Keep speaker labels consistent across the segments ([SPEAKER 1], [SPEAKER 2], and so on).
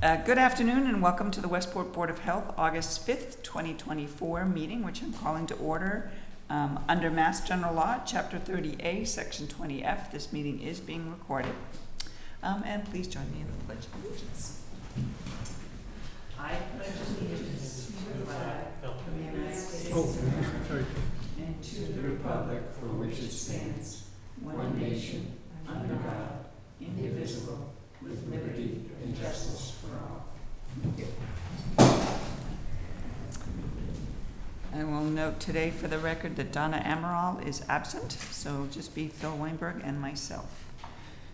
[SPEAKER 1] Good afternoon and welcome to the Westport Board of Health August 5th, 2024 meeting, which I'm calling to order under Mass General Law, Chapter 30A, Section 20F. This meeting is being recorded. And please join me in the Pledge of Allegiance. I pledge allegiance to the flag of the United States of America and to the republic for which it stands, one nation, under God, indivisible, with liberty and justice for all. I will note today for the record that Donna Amaral is absent, so it'll just be Phil Weinberg and myself,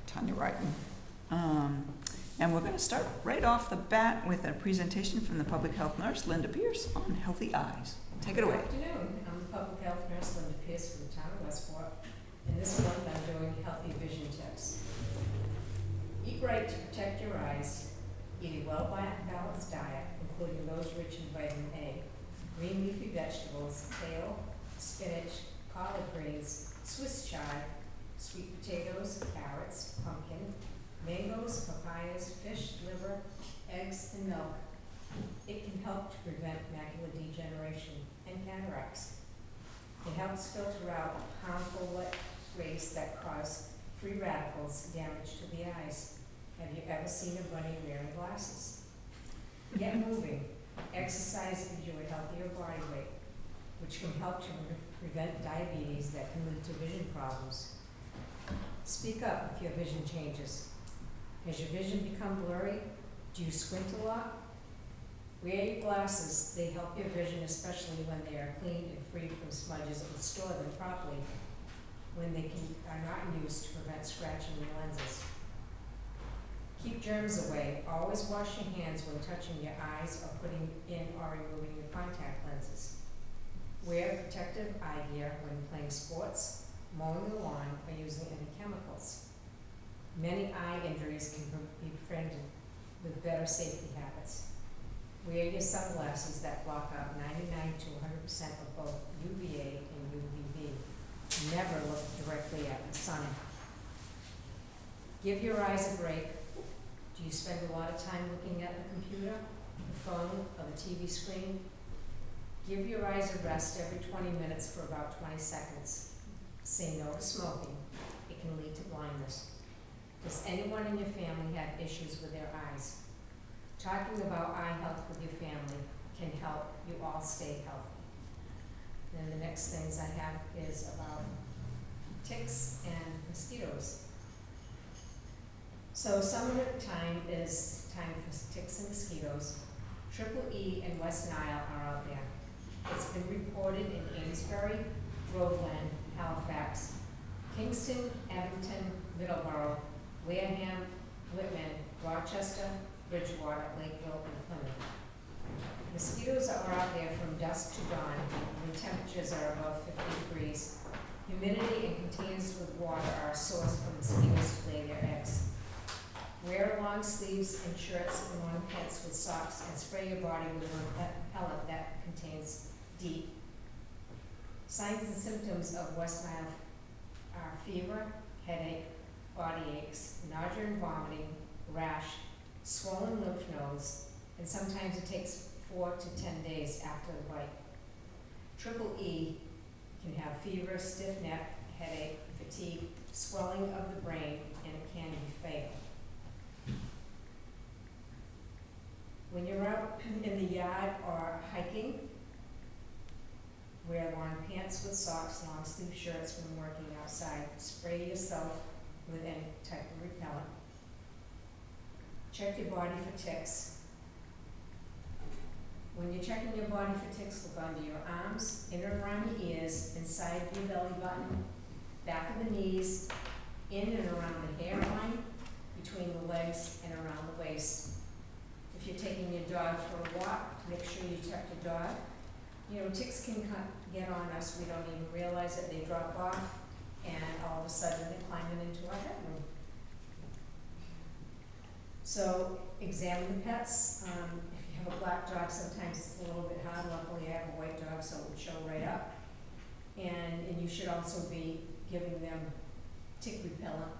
[SPEAKER 1] Tanya Wrighton. And we're going to start right off the bat with a presentation from the public health nurse, Linda Pierce, on healthy eyes. Take it away.
[SPEAKER 2] Good afternoon. I'm the public health nurse, Linda Pierce, from the town of Westport. And this month I'm doing healthy vision tips. Eat right to protect your eyes. Eat a well-balanced diet, including those rich in vitamin A, green leafy vegetables, kale, spinach, collard greens, Swiss chard, sweet potatoes, carrots, pumpkin, mangoes, papayas, fish, liver, eggs, and milk. It can help to prevent macular degeneration and cataracts. It helps filter out harmful light rays that cause free radicals, damage to the eyes. Have you ever seen a bunny wearing glasses? Get moving. Exercise gives you a healthier body weight, which can help to prevent diabetes that can lead to vision problems. Speak up if your vision changes. Has your vision become blurry? Do you squint a lot? Wear your glasses. They help your vision, especially when they are clean and free from smudges, and store them properly when they are not used to prevent scratching your lenses. Keep germs away. Always wash your hands when touching your eyes or putting in or removing your contact lenses. Wear protective eye gear when playing sports, mowing the lawn, or using any chemicals. Many eye injuries can be prevented with better safety habits. Wear your sunglasses that block out 99 to 100% of both UVA and UVB. Never look directly at the sun. Give your eyes a break. Do you spend a lot of time looking at the computer, the phone, or the TV screen? Give your eyes a rest every 20 minutes for about 20 seconds. Say no to smoking. It can lead to blindness. Does anyone in your family have issues with their eyes? Talking about eye health with your family can help you all stay healthy. Then the next things I have is about ticks and mosquitoes. So summertime is time for ticks and mosquitoes. Triple E and West Nile are out there. It's been reported in Amesbury, Groveland, Halifax, Kingston, Abington, Middleborough, Wareham, Whitman, Rochester, Bridgewater, Lakeville, and Plymouth. Mosquitoes are out there from dusk to dawn when temperatures are above 50 degrees. Humidity and containers with water are a source for mosquitoes to lay their eggs. Wear long sleeves and shirts and long pants with socks and spray your body with a repellent that contains DEET. Signs and symptoms of West Nile are fever, headache, body aches, nausea and vomiting, rash, swollen lymph nodes, and sometimes it takes 4 to 10 days after the bite. Triple E can have fever, stiff neck, headache, fatigue, swelling of the brain, and it can be fatal. When you're out in the yard or hiking, wear long pants with socks, long sleeve shirts when working outside. Spray yourself with any type of repellent. Check your body for ticks. When you're checking your body for ticks, look under your arms, in and around your ears, inside your belly button, back of the knees, in and around the hairline, between the legs, and around the waist. If you're taking your dog for a walk, make sure you check your dog. You know, ticks can get on us. We don't even realize it. They drop off, and all of a sudden they're climbing into our bedroom. So examine the pets. If you have a black dog, sometimes it's a little bit hard. Luckily, I have a white dog, so it would show right up. And you should also be giving them tick repellent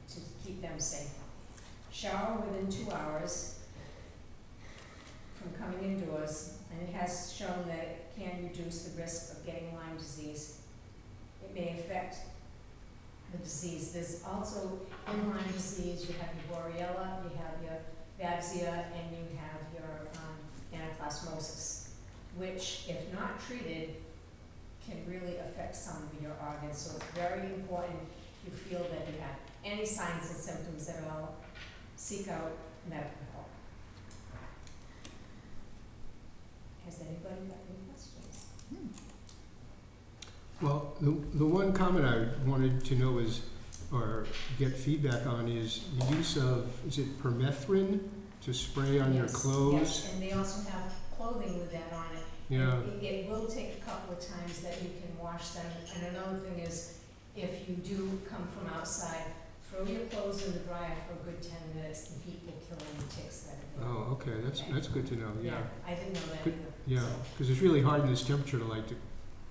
[SPEAKER 2] to keep them safe. shower within 2 hours from coming indoors, and it has shown that it can reduce the risk of getting Lyme disease. It may affect the disease. There's also, in Lyme disease, you have your Borrelia, you have your Babesia, and you have your anaplasmosis, which, if not treated, can really affect some of your organs. So it's very important, if you feel that you have any signs and symptoms at all, seek out medical help. Has anybody got any questions?
[SPEAKER 3] Well, the one comment I wanted to know is, or get feedback on, is the use of, is it permethrin to spray on your
[SPEAKER 2] Yes,
[SPEAKER 3] clothes?
[SPEAKER 2] Yes, and they also have clothing with that on it.
[SPEAKER 3] Yeah.
[SPEAKER 2] And it will take a couple of times that you can wash them. And another thing is, if you do come from outside, throw your clothes in the dryer for a good 10 minutes. The heat will kill any ticks that are there.
[SPEAKER 3] Oh, okay, that's good to know, yeah.
[SPEAKER 2] I didn't know that
[SPEAKER 3] Good-
[SPEAKER 2] either.
[SPEAKER 3] Yeah,
[SPEAKER 2] So,
[SPEAKER 3] because it's really hard in this temperature to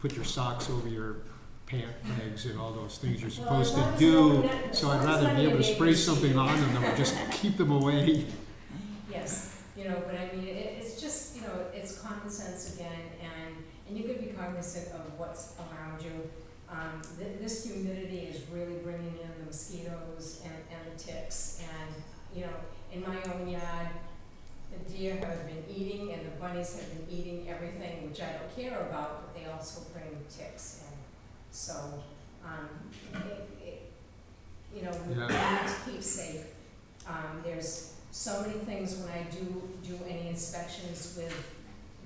[SPEAKER 3] put your socks over your pant legs and all those things you're
[SPEAKER 2] Well, as
[SPEAKER 3] supposed
[SPEAKER 2] long
[SPEAKER 3] to
[SPEAKER 2] as
[SPEAKER 3] do.
[SPEAKER 2] none- as
[SPEAKER 3] So
[SPEAKER 2] long
[SPEAKER 3] I'd
[SPEAKER 2] as
[SPEAKER 3] rather
[SPEAKER 2] none
[SPEAKER 3] be
[SPEAKER 2] of
[SPEAKER 3] able to
[SPEAKER 2] your
[SPEAKER 3] spray
[SPEAKER 2] neighbors
[SPEAKER 3] something
[SPEAKER 2] see
[SPEAKER 3] on
[SPEAKER 2] it.
[SPEAKER 3] them or just keep them away.
[SPEAKER 2] Yes, but I mean, it's just, it's common sense again, and you could be cognizant of what's around you. This humidity is really bringing in the mosquitoes and the ticks, and, in my own yard, the deer have been eating and the bunnies have been eating everything, which I don't care about, but they also bring ticks, and so, we
[SPEAKER 3] Yeah.
[SPEAKER 2] need to keep safe. There's so many things when I do any inspections with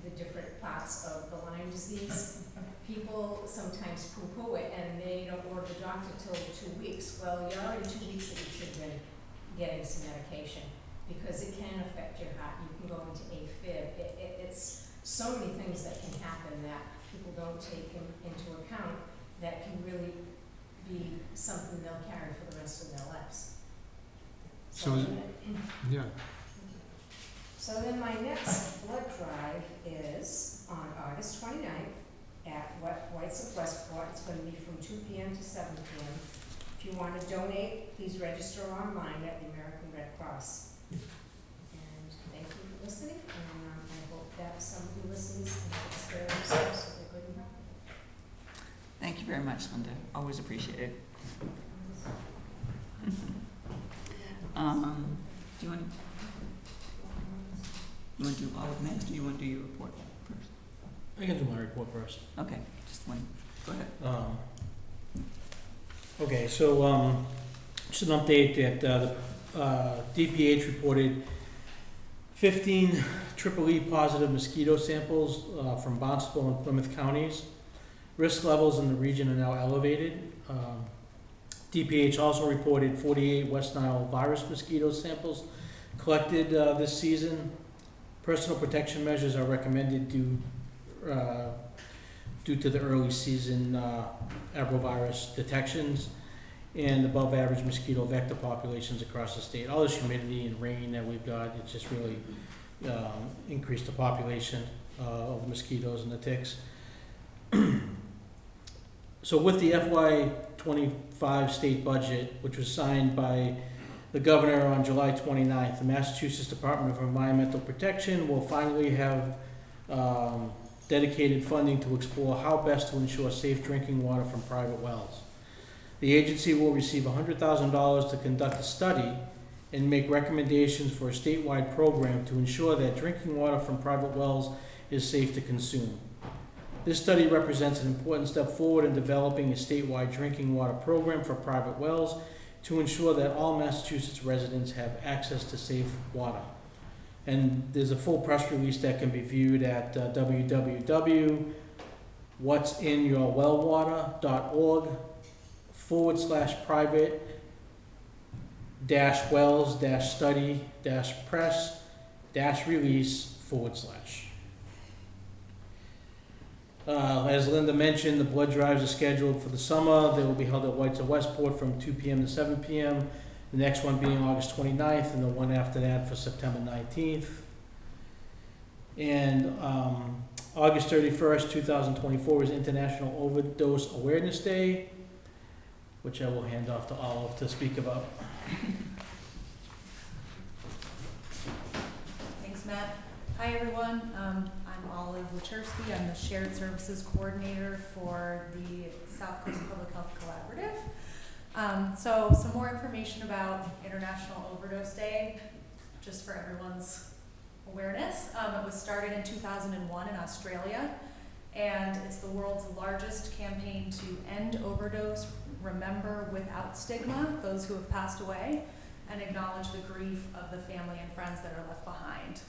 [SPEAKER 2] the different parts of the Lyme disease. People sometimes poo-poo it and they don't go to the doctor till 2 weeks. Well, you're already 2 weeks that you should have been getting some medication, because it can affect your heart. You can go into AFib. It's so many things that can happen that people don't take into account that can really be something they'll carry for the rest of their lives.
[SPEAKER 3] So is- Yeah,
[SPEAKER 2] So then my next blood drive is on August 29th at White's of Westport. It's going to be from 2 p.m. to 7 p.m. If you want to donate, please register online at the American Red Cross. And thank you for listening, and I hope that somebody listens and takes care of themselves so they're good and healthy.
[SPEAKER 1] Thank you very much, Linda. Always appreciate it. Do you want to do all of next, or you want to do your report first?
[SPEAKER 4] I can do my report first.
[SPEAKER 1] Okay, just one. Go ahead.
[SPEAKER 4] Okay, so just an update that the DPH reported 15 triple E positive mosquito samples from Barnstable and Plymouth counties. Risk levels in the region are now elevated. DPH also reported 48 West Nile virus mosquito samples collected this season. Personal protection measures are recommended due to the early season arbovirus detections and above average mosquito vector populations across the state. All this humidity and rain that we've got, it's just really increased the population of mosquitoes and the ticks. So with the FY25 state budget, which was signed by the governor on July 29th, the Massachusetts Department of Environmental Protection will finally have dedicated funding to explore how best to ensure safe drinking water from private wells. The agency will receive $100,000 to conduct a study and make recommendations for a statewide program to ensure that drinking water from private wells is safe to consume. This study represents an important step forward in developing a statewide drinking water program for private wells to ensure that all Massachusetts residents have access to safe water. And there's a full press release that can be viewed at what'sinyourwellwater.org/private-wells-study-press-release/. As Linda mentioned, the blood drives are scheduled for the summer. They will be held at White's of Westport from 2 p.m. to 7 p.m. The next one being August 29th, and the one after that for September 19th. And August 31st, 2024 is International Overdose Awareness Day, which I will hand off to Olive to speak about.
[SPEAKER 5] Hi everyone, I'm Olive Wachurski. I'm the Shared Services Coordinator for the South Coast Public Health Collaborative. So some more information about International Overdose Day, just for everyone's awareness. It was started in 2001 in Australia, and it's the world's largest campaign to end overdose, remember without stigma those who have passed away, and acknowledge the grief of the family and friends that are left behind.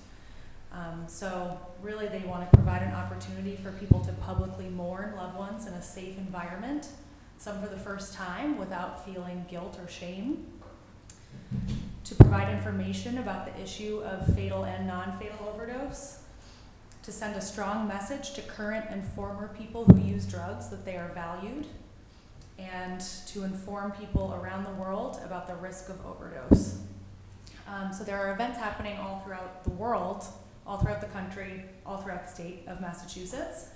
[SPEAKER 5] So really they want to provide an opportunity for people to publicly mourn loved ones in a safe environment, some for the first time without feeling guilt or shame, to provide information about the issue of fatal and non-fatal overdose, to send a strong message to current and former people who use drugs that they are valued, and to inform people around the world about the risk of overdose. So there are events happening all throughout the world, all throughout the country, all throughout the state of Massachusetts.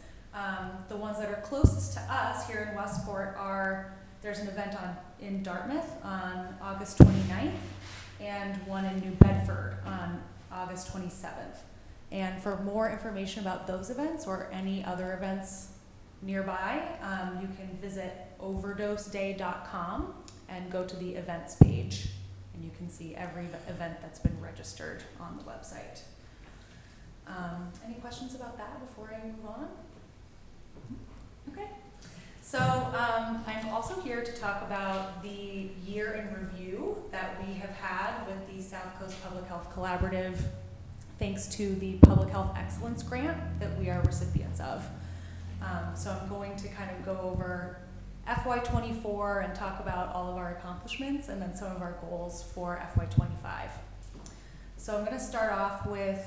[SPEAKER 5] The ones that are closest to us here in Westport there's an event in Dartmouth on August 29th and one in New Bedford on August 27th. And for more information about those events or any other events nearby, you can visit overdoseday.com and go to the events page, and you can see every event that's been registered on the website. Any questions about that before I move on? Okay. So I'm also here to talk about the year in review that we have had with the South Coast Public Health Collaborative, thanks to the Public Health Excellence Grant that we are recipients of. So I'm going to kind of go over FY24 and talk about all of our accomplishments and then some of our goals for FY25. So I'm going to start off with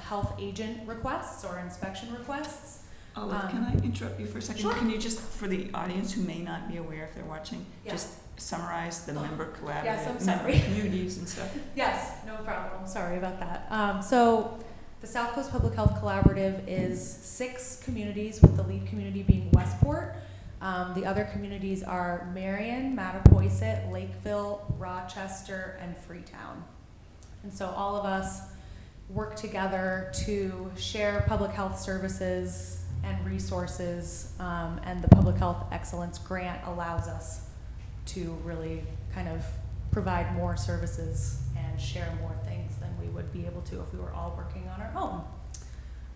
[SPEAKER 5] health agent requests or inspection requests.
[SPEAKER 1] Olive, can I interrupt you for a second?
[SPEAKER 5] Sure.
[SPEAKER 1] Can you just, for the audience who may not be aware if they're watching,
[SPEAKER 5] Yeah.
[SPEAKER 1] just summarize the member collaborative,
[SPEAKER 5] Yes, I'm
[SPEAKER 1] member
[SPEAKER 5] sorry.
[SPEAKER 1] communities and stuff?
[SPEAKER 5] Yes, no problem. Sorry about that. So the South Coast Public Health Collaborative is 6 communities, with the lead community being Westport. The other communities are Marion, Mattapoisett, Lakeville, Rochester, and Freetown. And so all of us work together to share public health services and resources, and the Public Health Excellence Grant allows us to really kind of provide more services and share more things than we would be able to if we were all working on our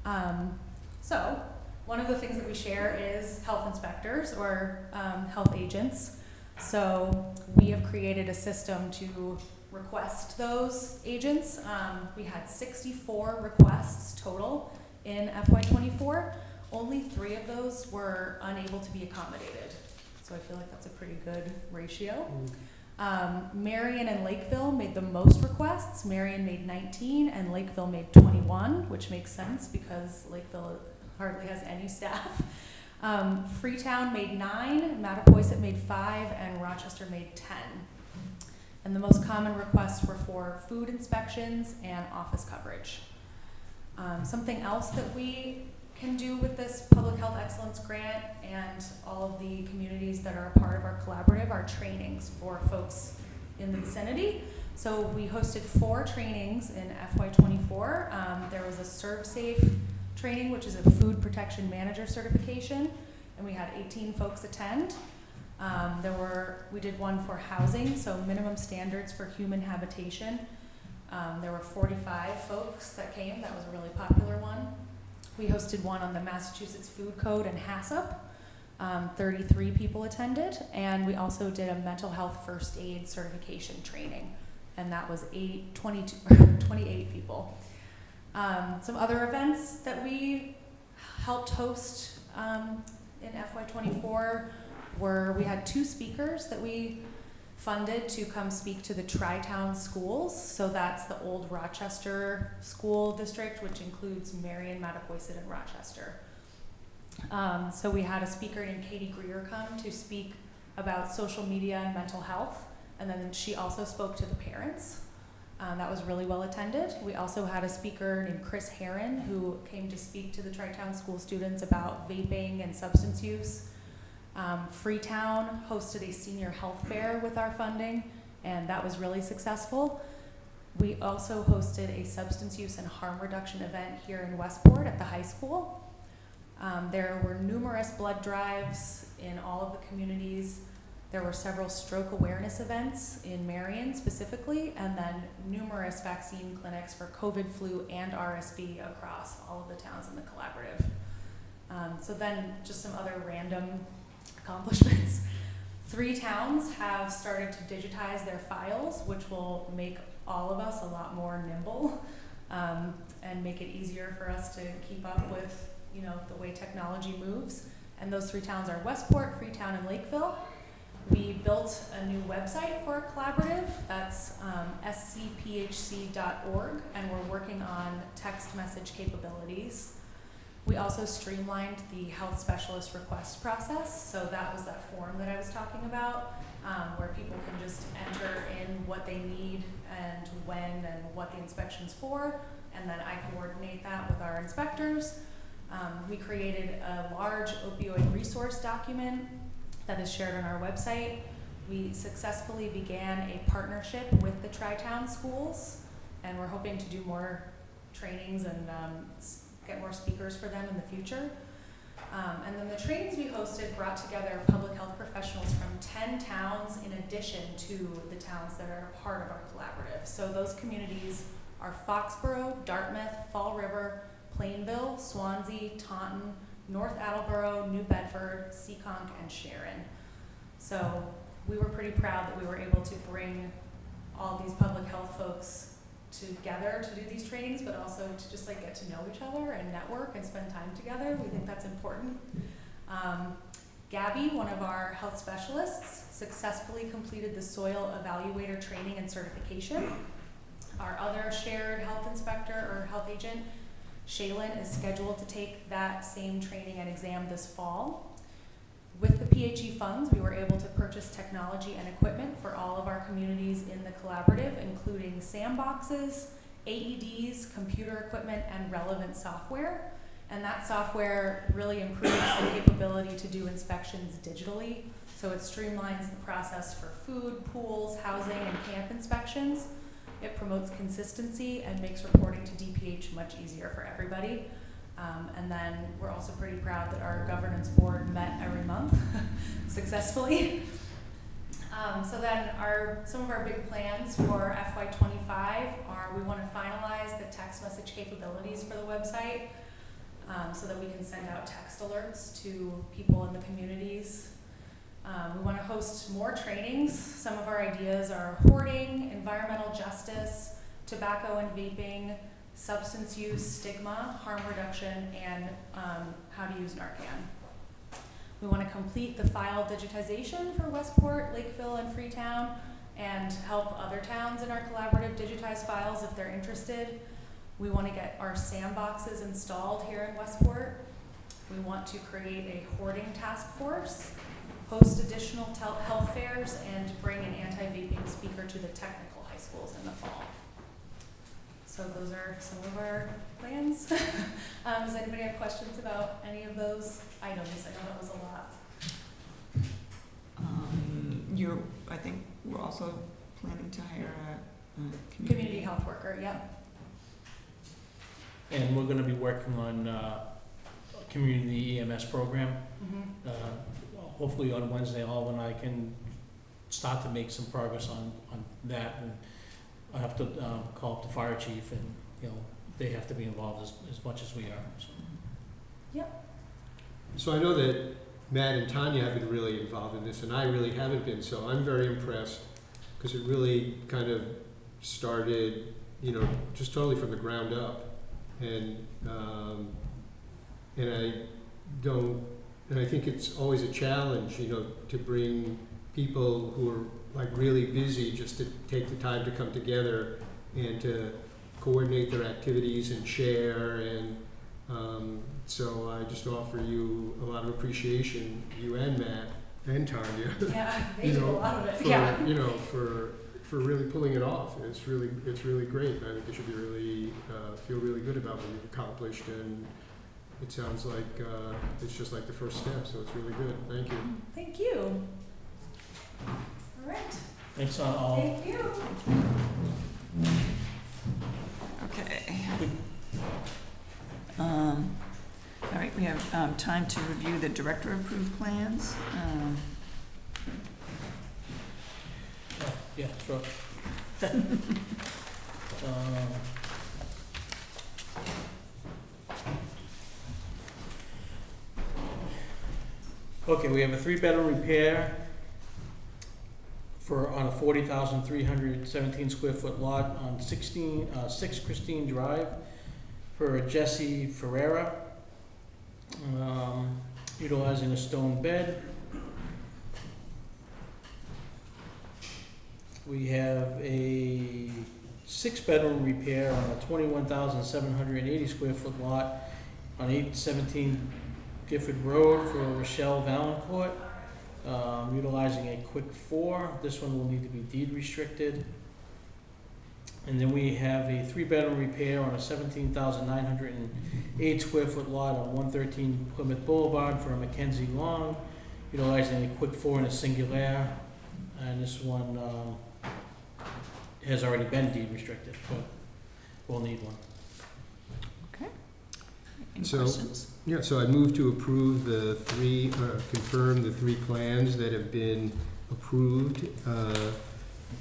[SPEAKER 5] own. So one of the things that we share is health inspectors or health agents. So we have created a system to request those agents. We had 64 requests total in FY24. Only 3 of those were unable to be accommodated. So I feel like that's a pretty good ratio. Marion and Lakeville made the most requests. Marion made 19 and Lakeville made 21, which makes sense because Lakeville hardly has any staff. Freetown made 9, Mattapoisett made 5, and Rochester made 10. And the most common requests were for food inspections and office coverage. Something else that we can do with this Public Health Excellence Grant and all of the communities that are a part of our collaborative are trainings for folks in the vicinity. So we hosted 4 trainings in FY24. There was a ServSafe training, which is a food protection manager certification, and we had 18 folks attend. We did one for housing, so minimum standards for human habitation. There were 45 folks that came. That was a really popular one. We hosted one on the Massachusetts Food Code and HACCP. 33 people attended, and we also did a mental health first aid certification training, and that was 28 people. Some other events that we helped host in FY24 we had 2 speakers that we funded to come speak to the Tri-Town schools. So that's the old Rochester school district, which includes Marion, Mattapoisett, and Rochester. So we had a speaker named Katie Greer come to speak about social media and mental health, and then she also spoke to the parents. That was really well attended. We also had a speaker named Chris Herron who came to speak to the Tri-Town school students about vaping and substance use. Freetown hosted a senior health fair with our funding, and that was really successful. We also hosted a substance use and harm reduction event here in Westport at the high school. There were numerous blood drives in all of the communities. There were several stroke awareness events in Marion specifically, and then numerous vaccine clinics for COVID, flu, and RSV across all of the towns in the collaborative. So then just some other random accomplishments. 3 towns have started to digitize their files, which will make all of us a lot more nimble and make it easier for us to keep up with, you know, the way technology moves. And those 3 towns are Westport, Freetown, and Lakeville. We built a new website for our collaborative. That's scphc.org, and we're working on text message capabilities. We also streamlined the health specialist request process. So that was that form that I was talking about, where people can just enter in what they need and when and what the inspection's for, and then I coordinate that with our inspectors. We created a large opioid resource document that is shared on our website. We successfully began a partnership with the Tri-Town schools, and we're hoping to do more trainings and get more speakers for them in the future. And then the trainings we hosted brought together public health professionals from 10 towns in addition to the towns that are part of our collaborative. So those communities are Foxborough, Dartmouth, Fall River, Plainville, Swansea, Taunton, North Attleboro, New Bedford, Seekonk, and Sharon. So we were pretty proud that we were able to bring all these public health folks together to do these trainings, but also to just like get to know each other and network and spend time together. We think that's important. Gabby, one of our health specialists, successfully completed the soil evaluator training and certification. Our other shared health inspector or health agent, Shaylin, is scheduled to take that same training and exam this fall. With the PHE funds, we were able to purchase technology and equipment for all of our communities in the collaborative, including sandboxes, AEDs, computer equipment, and relevant software. And that software really improves the capability to do inspections digitally. So it streamlines the process for food, pools, housing, and camp inspections. It promotes consistency and makes reporting to DPH much easier for everybody. And then we're also pretty proud that our governance board met every month successfully. So then some of our big plans for FY25 are we want to finalize the text message capabilities for the website so that we can send out text alerts to people in the communities. We want to host more trainings. Some of our ideas are hoarding, environmental justice, tobacco and vaping, substance use, stigma, harm reduction, and how to use Narcan. We want to complete the file digitization for Westport, Lakeville, and Freetown, and help other towns in our collaborative digitize files if they're interested. We want to get our sandboxes installed here in Westport. We want to create a hoarding task force, host additional health fairs, and bring an anti-vaping speaker to the technical high schools in the fall. So those are some of our plans. Does anybody have questions about any of those items? I know that was a lot.
[SPEAKER 1] I think we're also planning to hire a
[SPEAKER 5] Community health worker, yep.
[SPEAKER 4] And we're gonna be working on a community EMS program. Hopefully on Wednesday, Alvin and I can start to make some progress on that, and I have to call up the fire chief, and they have to be involved as much as we are. So.
[SPEAKER 5] Yep.
[SPEAKER 3] So I know that Matt and Tanya have been really involved in this, and I really haven't been, so I'm very impressed, because it really kind of started, just totally from the ground up. And I think it's always a challenge, to bring people who are like really busy just to take the time to come together and to coordinate their activities and share. And so I just offer you a lot of appreciation, you and Matt and Tanya.
[SPEAKER 5] Yeah, they do a lot of it.
[SPEAKER 3] For really pulling it off. It's really great. I think they should be really feel really good about what you've accomplished, and it sounds like it's just like the first step. So it's really good. Thank you.
[SPEAKER 5] Thank you. All right.
[SPEAKER 4] Thanks all.
[SPEAKER 5] Thank you.
[SPEAKER 1] we have time to review the director-approved plans.
[SPEAKER 4] Yeah, sure. Okay, we have a 3-bedroom repair on a 40,317 square foot lot on 6 Christine Drive for Jesse Ferreira, utilizing a stone bed. We have a 6-bedroom repair on a 21,780 square foot lot on 817 Gifford Road for Rochelle Valancourt, utilizing a quick 4. This one will need to be deed restricted. And then we have a 3-bedroom repair on a 17,908 square foot lot on 113 Plymouth Boulevard for a Mackenzie Long, utilizing a quick 4 and a singular. And this one has already been deed restricted, but we'll need one.
[SPEAKER 1] Any
[SPEAKER 3] So-
[SPEAKER 1] questions?
[SPEAKER 3] Yeah, so I move to approve confirm the 3 plans that have been approved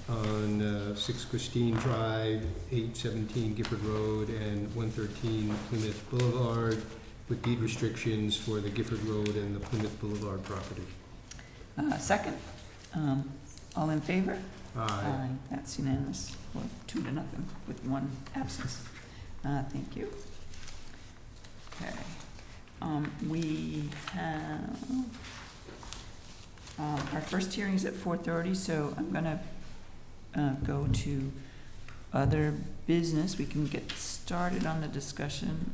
[SPEAKER 3] on 6 Christine Drive, 817 Gifford Road, and 113 Plymouth Boulevard, with deed restrictions for the Gifford Road and the Plymouth Boulevard property.
[SPEAKER 1] Second, all in favor?
[SPEAKER 3] Aye.
[SPEAKER 1] That's unanimous, or 2-0 with 1 absence. Thank you. Okay. We have, our first hearing is at 4:30, so I'm gonna go to other business. We can get started on the discussion.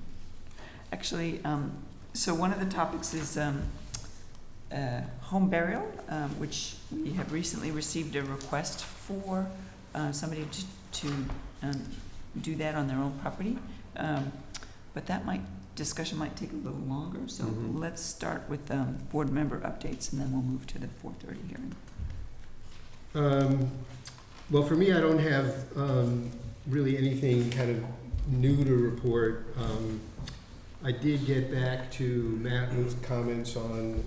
[SPEAKER 1] Actually, so one of the topics is home burial, which we have recently received a request for somebody to do that on their own property. But that discussion might take a little longer, so
[SPEAKER 3] Mhm.
[SPEAKER 1] let's start with board member updates, and then we'll move to the 4:30 hearing.
[SPEAKER 3] Well, for me, I don't have really anything kind of new to report. I did get back to Matt with comments on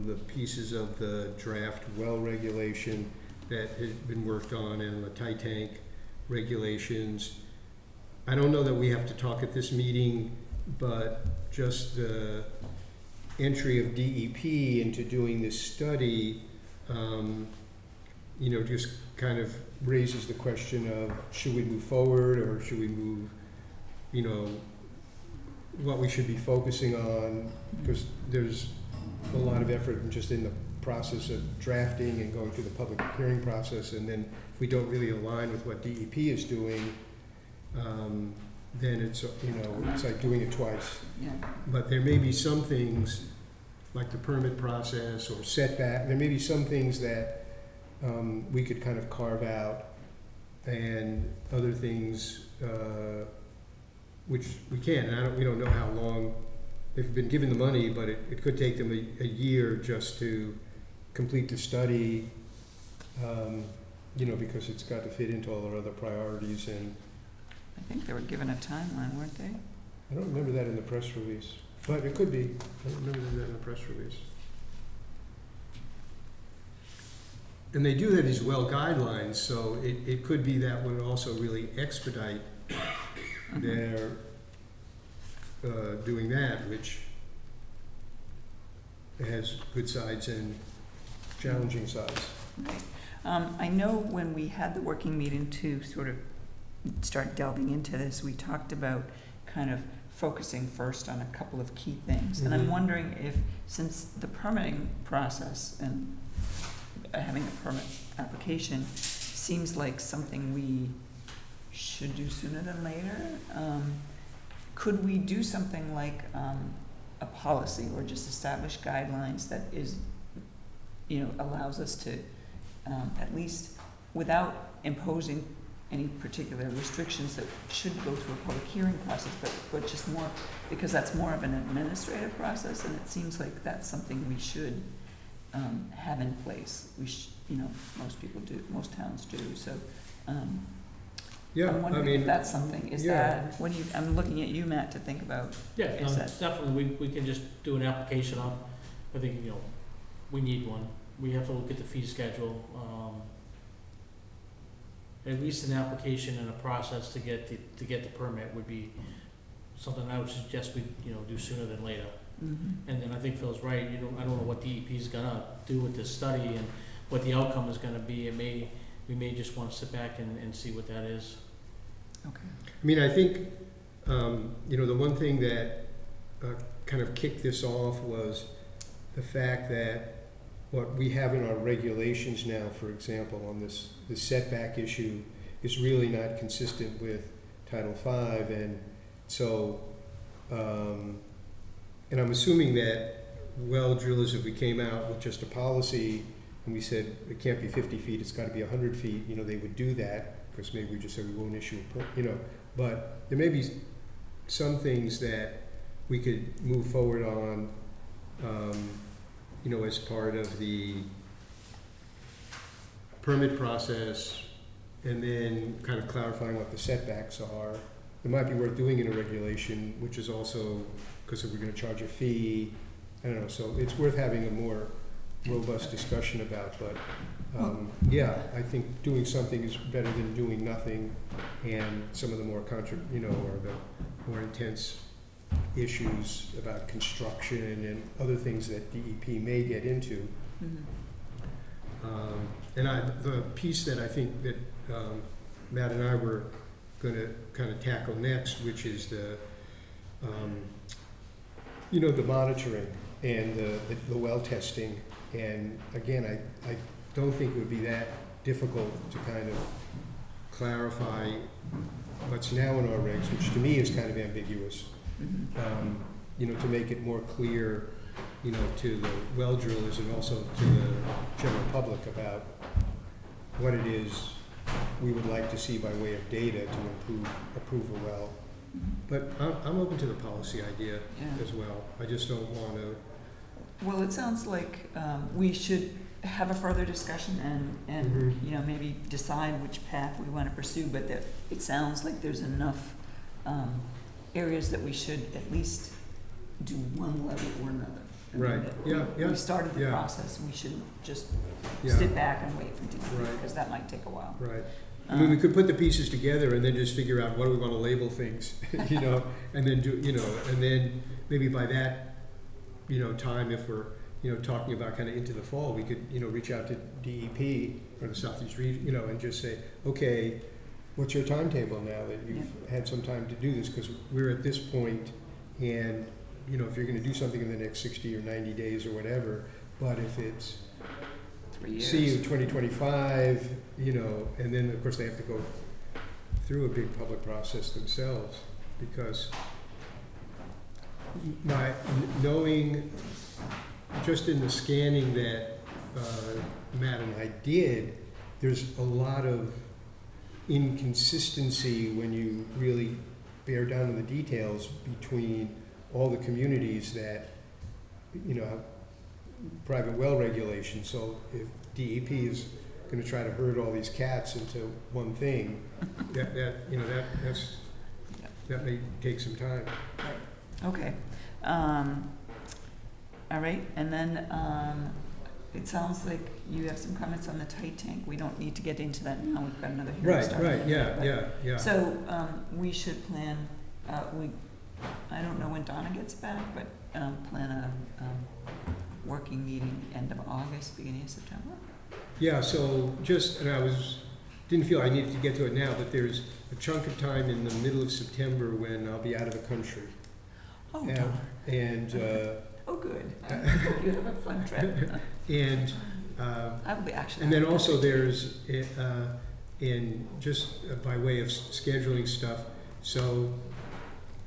[SPEAKER 3] the pieces of the draft well regulation that had been worked on and the tight tank regulations. I don't know that we have to talk at this meeting, but just the entry of DEP into doing this study, just kind of raises the question of, should we move forward, or should we move, what we should be focusing on, because there's a lot of effort just in the process of drafting and going through the public hearing process, and then if we don't really align with what DEP is doing, then it's like doing it twice.
[SPEAKER 1] Yeah.
[SPEAKER 3] But there may be some things, like the permit process or setback, there may be some things that we could kind of carve out, and other things which we can't. And we don't know how long they've been given the money, but it could take them a year just to complete the study, because it's got to fit into all our other priorities. And
[SPEAKER 1] I think they were given a timeline, weren't they?
[SPEAKER 3] I don't remember that in the press release, but it could be. I don't remember that in the press release. And they do have these well guidelines, so it could be that would also really expedite their doing that, which has good sides and challenging sides.
[SPEAKER 1] Right. I know when we had the working meeting to sort of start delving into this, we talked about kind of focusing first on a couple of key things. And I'm
[SPEAKER 3] Mhm.
[SPEAKER 1] wondering if, since the permitting process and having a permit application seems like something we should do sooner than later, could we do something like a policy, or just establish guidelines that is, allows us to at least, without imposing any particular restrictions that should go through a public hearing process, but just more, because that's more of an administrative process, and it seems like that's something we should have in place. Most people do, most towns do. So
[SPEAKER 3] Yeah,
[SPEAKER 1] I'm
[SPEAKER 3] I
[SPEAKER 1] wondering
[SPEAKER 3] mean,
[SPEAKER 1] if that's something, is
[SPEAKER 3] yeah.
[SPEAKER 1] that, what do you, I'm looking at you, Matt, to think about.
[SPEAKER 4] Yeah,
[SPEAKER 1] Is
[SPEAKER 4] no,
[SPEAKER 1] that-
[SPEAKER 4] definitely, we can just do an application on, I think, we need one. We have to look at the fee schedule, at least an application and a process to get the permit would be something I would suggest we, do sooner than later.
[SPEAKER 1] Mhm.
[SPEAKER 4] And then I think Phil's right, I don't know what DEP's gonna do with this study and what the outcome is gonna be. We may just wanna sit back and see what that is.
[SPEAKER 1] Okay.
[SPEAKER 3] I mean, I think, the one thing that kind of kicked this off was the fact that what we have in our regulations now, for example, on this setback issue, is really not consistent with Title V, and so, and I'm assuming that well drillers, if we came out with just a policy and we said it can't be 50 feet, it's got to be 100 feet, they would do that, because maybe we just said we won't issue but there may be some things that we could move forward on, as part of the permit process, and then kind of clarifying what the setbacks are. It might be worth doing in a regulation, which is also, because if we're gonna charge a fee, I don't know, so it's worth having a more robust discussion about, but, yeah, I think doing something is better than doing nothing, and some of the more or the more intense issues about construction and other things that DEP may get into.
[SPEAKER 1] Mhm.
[SPEAKER 3] And the piece that I think that Matt and I were going to kind of tackle next, which is the monitoring and the well testing. And again, I don't think it would be that difficult to kind of clarify what's now in our regs, which to me is kind of ambiguous.
[SPEAKER 1] Mhm.
[SPEAKER 3] To make it more clear, to the well drillers and also to the general public about what it is we would like to see by way of data to approve a well.
[SPEAKER 1] Mhm.
[SPEAKER 3] But I'm open to the policy idea
[SPEAKER 1] Yeah.
[SPEAKER 3] as well. I just don't want to.
[SPEAKER 1] Well, it sounds like we should have a further discussion and
[SPEAKER 3] Mhm.
[SPEAKER 1] maybe decide which path we want to pursue, but that it sounds like there's enough areas that we should at least do one level or another. I mean,
[SPEAKER 3] Right.
[SPEAKER 1] that
[SPEAKER 3] Yeah.
[SPEAKER 1] We started the
[SPEAKER 3] Yeah.
[SPEAKER 1] process, and we shouldn't just
[SPEAKER 3] Yeah.
[SPEAKER 1] sit back and wait for DEP,
[SPEAKER 3] Right.
[SPEAKER 1] because that might take a while.
[SPEAKER 3] Right. I mean, we could put the pieces together and then just figure out what do we want to label things, and then and then maybe by that, time, if we're, talking about kind of into the fall, we could, reach out to DEP or the Southeast region, and just say, okay, what's your timetable now that you've had some time to do this? Because we're at this point, and, if you're going to do something in the next 60 or 90 days or whatever, but if it's
[SPEAKER 1] 3 years.
[SPEAKER 3] see you 2025, and then of course they have to go through a big public process themselves, because knowing just in the scanning that Matt and I did, there's a lot of inconsistency when you really bear down to the details between all the communities that, have private well regulation. So if DEP is going to try to herd all these cats into one thing, that may take some time.
[SPEAKER 1] Okay. All right, and then it sounds like you have some comments on the tight tank. We don't need to get into that now. We've got another hearing starting.
[SPEAKER 3] Right, yeah.
[SPEAKER 1] So we should plan, I don't know when Donna gets back, but plan a working meeting end of August, beginning of September.
[SPEAKER 3] Yeah, so didn't feel I needed to get to it now, but there's a chunk of time in the middle of September when I'll be out of the country.
[SPEAKER 1] Oh,
[SPEAKER 3] Yeah.
[SPEAKER 1] darn.
[SPEAKER 3] And,
[SPEAKER 1] Oh, good. I hope you have a fun trip.
[SPEAKER 3] and,
[SPEAKER 1] I will be actually.
[SPEAKER 3] and then also there's, in just by way of scheduling stuff, so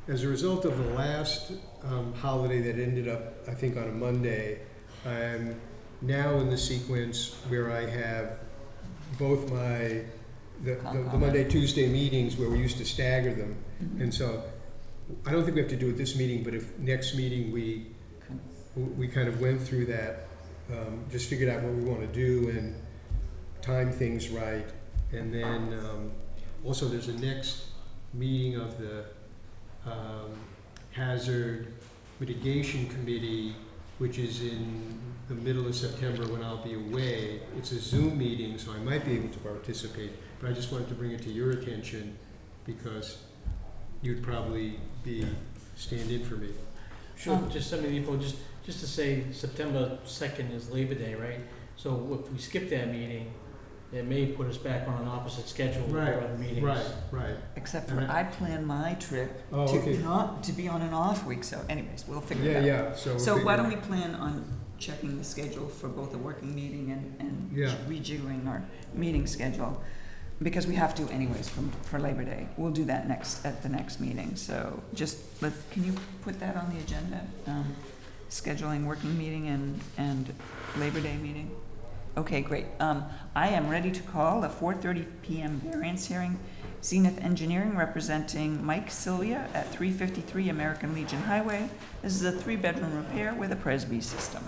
[SPEAKER 3] as a result of the last holiday that ended up, I think, on a Monday, I'm now in the sequence where I have both the Monday, Tuesday meetings where we used to stagger them.
[SPEAKER 1] Mhm.
[SPEAKER 3] And so I don't think we have to do it this meeting, but if next meeting we kind of went through that, just figured out what we want to do and time things right, and then Also, there's a next meeting of the Hazard Mitigation Committee, which is in the middle of September when I'll be away. It's a Zoom meeting, so I might be able to participate, but I just wanted to bring it to your attention because you'd probably be stand-in for me.
[SPEAKER 4] Sure, just some info, just to say September 2nd is Labor Day, right? So if we skip that meeting, it may put us back on an opposite schedule with
[SPEAKER 3] Right,
[SPEAKER 4] our other meetings.
[SPEAKER 3] Right.
[SPEAKER 1] Except for I plan my trip
[SPEAKER 3] Oh,
[SPEAKER 1] to
[SPEAKER 3] okay.
[SPEAKER 1] not to be on an off week, so anyways, we'll figure it
[SPEAKER 3] Yeah,
[SPEAKER 1] out.
[SPEAKER 3] yeah, so.
[SPEAKER 1] So
[SPEAKER 3] we'll
[SPEAKER 1] why don't
[SPEAKER 3] figure
[SPEAKER 1] we plan on checking the schedule for both the working meeting and
[SPEAKER 3] Yeah.
[SPEAKER 1] rejiggering our meeting schedule? Because we have to anyways for Labor Day. We'll do that at the next meeting, so can you put that on the agenda? Scheduling working meeting and Labor Day meeting? Okay, great. I am ready to call a 4:30 PM variance hearing. Zenith Engineering representing Mike Sylvia at 353 American Legion Highway. This is a 3-bedroom repair with a Presby system.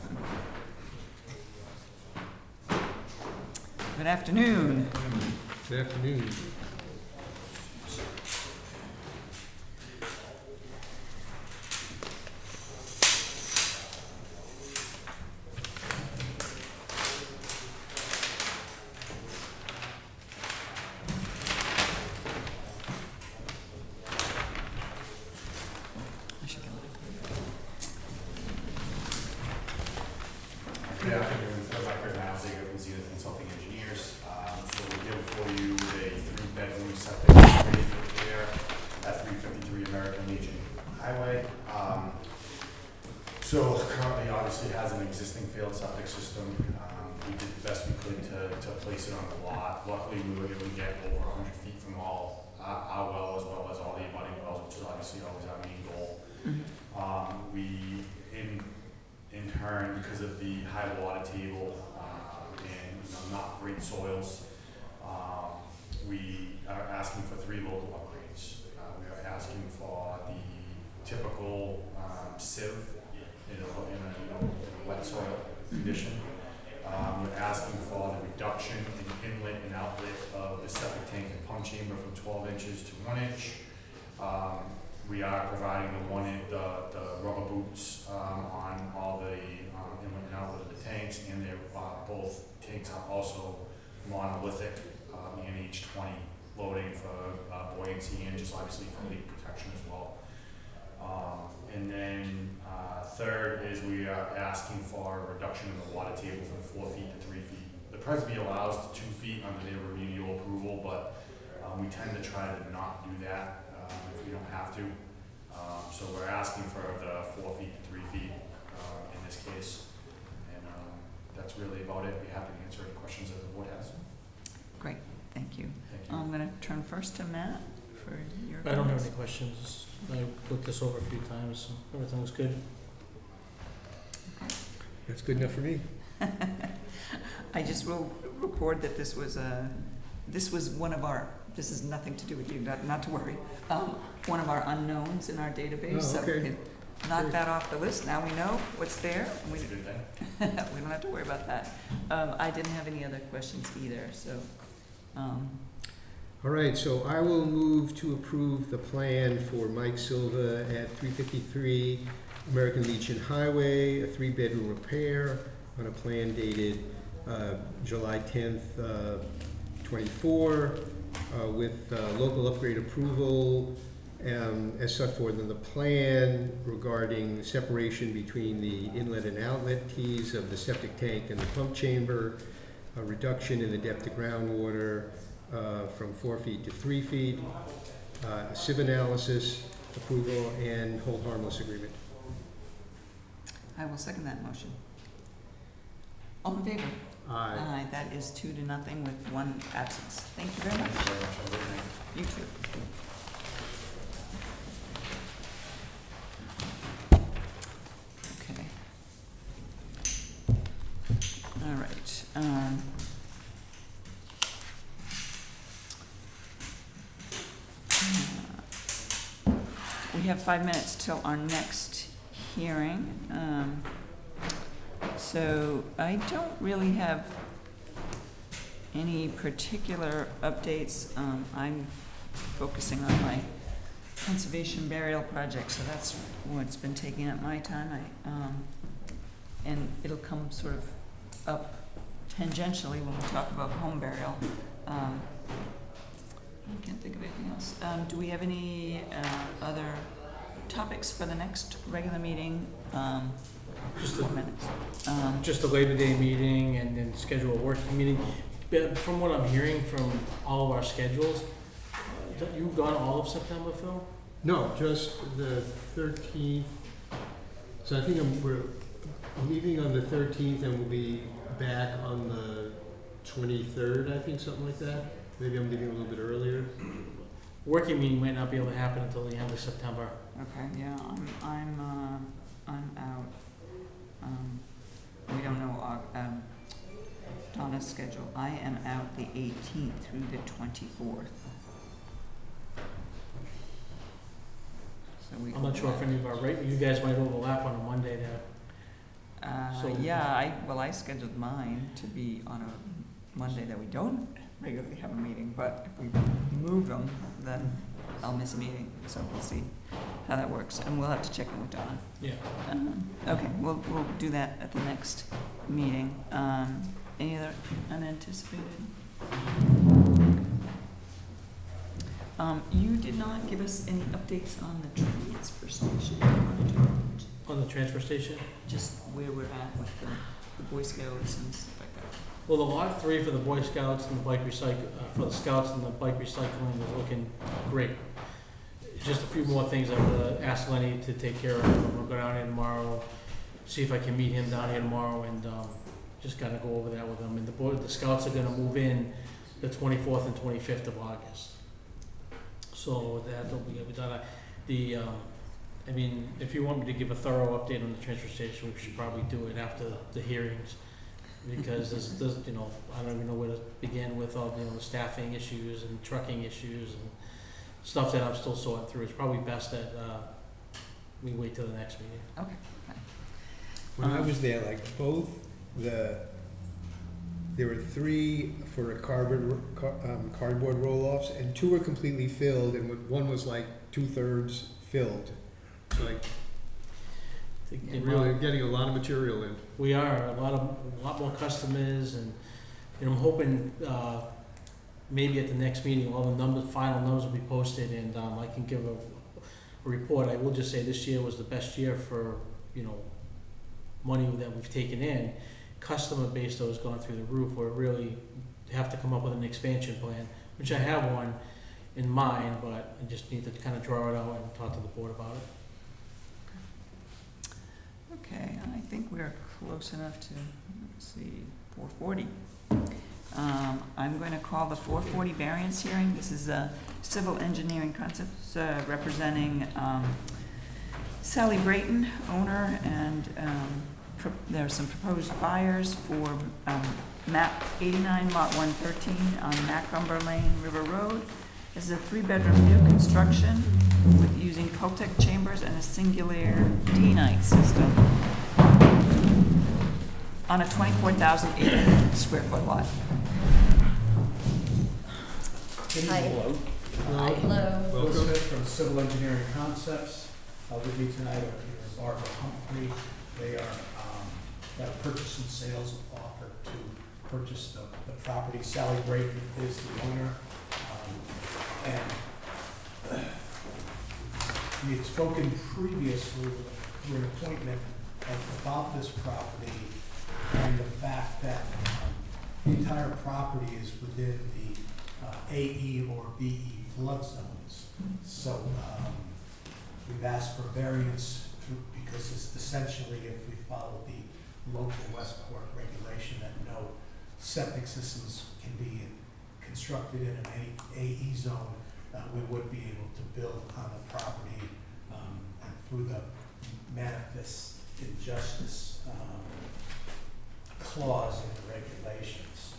[SPEAKER 1] Good afternoon.
[SPEAKER 3] Good afternoon.
[SPEAKER 6] Good afternoon, Phil Becker, Nowziger from Zenith Consulting Engineers. So we're here for you a 3-bedroom septic upgrade repair at 353 American Legion Highway. So currently, obviously, it has an existing failed septic system. We did the best we could to place it on the lot. Luckily, we were able to get over 100 feet from all our well as well as all the abutting wells, which is obviously always our main goal. We, in turn, because of the high water table and not great soils, we are asking for 3 local upgrades. We are asking for the typical sieve in a wet soil condition. We're asking for the reduction in the inlet and outlet of the septic tank and pump chamber from 12 inches to 1 inch. We are providing the rubber boots on all the inlet and outlet of the tanks, and they're both tanks are also monolithic NH20 loading for buoyancy and just obviously for leak protection as well. And then third is we are asking for a reduction in the water table from 4 feet to 3 feet. The Presby allows 2 feet under their remedial approval, but we tend to try to not do that if we don't have to. So we're asking for the 4 feet to 3 feet in this case. And that's really about it. I'd be happy to answer any questions that the board has.
[SPEAKER 1] Great, thank you.
[SPEAKER 6] Thank you.
[SPEAKER 1] I'm going to turn first to Matt for your
[SPEAKER 4] I don't have
[SPEAKER 1] comments.
[SPEAKER 4] any questions. I looked this over a few times, so everything's good.
[SPEAKER 3] That's good enough for me.
[SPEAKER 1] I just will record that this was one of our, this has nothing to do with you, not to worry, one of our unknowns in our database.
[SPEAKER 3] Oh,
[SPEAKER 1] So we
[SPEAKER 3] okay.
[SPEAKER 1] can knock
[SPEAKER 3] Great.
[SPEAKER 1] that off the list. Now we know what's there. And
[SPEAKER 6] It's a good thing.
[SPEAKER 1] we don't have to worry about that. I didn't have any other questions either, so.
[SPEAKER 3] All right, so I will move to approve the plan for Mike Silva at 353 American Legion Highway, a 3-bedroom repair on a plan dated July 10th, 24, with local upgrade approval as set forth in the plan regarding separation between the inlet and outlet tees of the septic tank and the pump chamber, a reduction in the depth of groundwater from 4 feet to 3 feet, a sieve analysis approval, and hold harmless agreement.
[SPEAKER 1] I will second that motion. All in favor?
[SPEAKER 3] Aye.
[SPEAKER 1] That is 2-0 with 1 absence. Thank you very much.
[SPEAKER 6] Thank you very much. Have a good night.
[SPEAKER 1] You too. Okay. All right. We have 5 minutes till our next hearing. So I don't really have any particular updates? I'm focusing on my conservation burial project, so that's what's been taking up my time. And it'll come sort of up tangentially when we talk about home burial. I can't think of anything else. Do we have any other topics for the next regular meeting?
[SPEAKER 4] Just
[SPEAKER 1] 4 minutes.
[SPEAKER 4] Just a Labor Day meeting and then schedule a working meeting. But from what I'm hearing from all of our schedules, you've gone all of September, Phil?
[SPEAKER 3] No, just the 13th. So I think we're leaving on the 13th and we'll be back on the 23rd, I think, something like that. Maybe I'm leaving a little bit earlier.
[SPEAKER 4] Working meeting might not be able to happen until the end of September.
[SPEAKER 1] Okay, yeah, I'm out. We don't know Donna's schedule. I am out the 18th through the 24th. So
[SPEAKER 4] I'm not sure if any of our, you guys might overlap on a Monday there. So-
[SPEAKER 1] yeah, I scheduled mine to be on a Monday that we don't regularly have a meeting, but if we move them, then I'll miss a meeting, so we'll see how that works, and we'll have to check in with Donna.
[SPEAKER 4] Yeah.
[SPEAKER 1] Okay, we'll do that at the next meeting. Any other unanticipated? You did not give us any updates on the transfer station.
[SPEAKER 4] On the transfer station?
[SPEAKER 1] Just where we're at with the Boy Scouts and stuff like that.
[SPEAKER 4] Well, the lot 3 for the Boy Scouts and the bike for the Scouts and the bike recycling is looking great. Just a few more things I'm gonna ask Lenny to take care of. I'm gonna go down here tomorrow, see if I can meet him down here tomorrow, and just gotta go over that with him. And the Scouts are gonna move in the 24th and 25th of August. So that'll be done. I mean, if you want me to give a thorough update on the transfer station, we should probably do it after the hearings, because there's I don't even know where to begin with all the staffing issues and trucking issues and stuff that I'm still sorting through. It's probably best that we wait till the next meeting.
[SPEAKER 1] Okay.
[SPEAKER 7] When I was there, like there were 3 for a cardboard roll-offs, and 2 were completely filled, and one was like 2/3 filled. So like,
[SPEAKER 3] Really getting a lot of material in.
[SPEAKER 4] We are a lot more customers, and I'm hoping maybe at the next meeting all the final numbers will be posted, and I can give a report. I will just say this year was the best year for money that we've taken in. Customer base though has gone through the roof. We really have to come up with an expansion plan, which I have one in mind, but I just need to kind of draw it out and talk to the board about it.
[SPEAKER 1] Okay, I think we're close enough to, let's see, 4:40. I'm going to call the 4:40 variance hearing. This is Civil Engineering Concepts representing Sally Brayton, owner, and there are some proposed buyers for map 89, lot 113 on Macumber Lane, River Road. This is a 3-bedroom new construction with using Cultec chambers and a singular D-night system on a 24,800 square foot lot.
[SPEAKER 2] Hi.
[SPEAKER 3] Hello.
[SPEAKER 2] Hello.
[SPEAKER 8] Will
[SPEAKER 3] Welcome.
[SPEAKER 8] Smith from Civil Engineering Concepts. With me tonight are Barbara Humphrey. They are got a purchase and sales offer to purchase the property. Sally Brayton is the owner. And we had spoken previously through an appointment about this property and the fact that the entire property is within the AE or BE flood zones. So we've asked for variance because it's essentially if we follow the local Westport regulation that no septic systems can be constructed in an AE zone, we would be able to build on the property and through the manifest injustice clause in the regulations.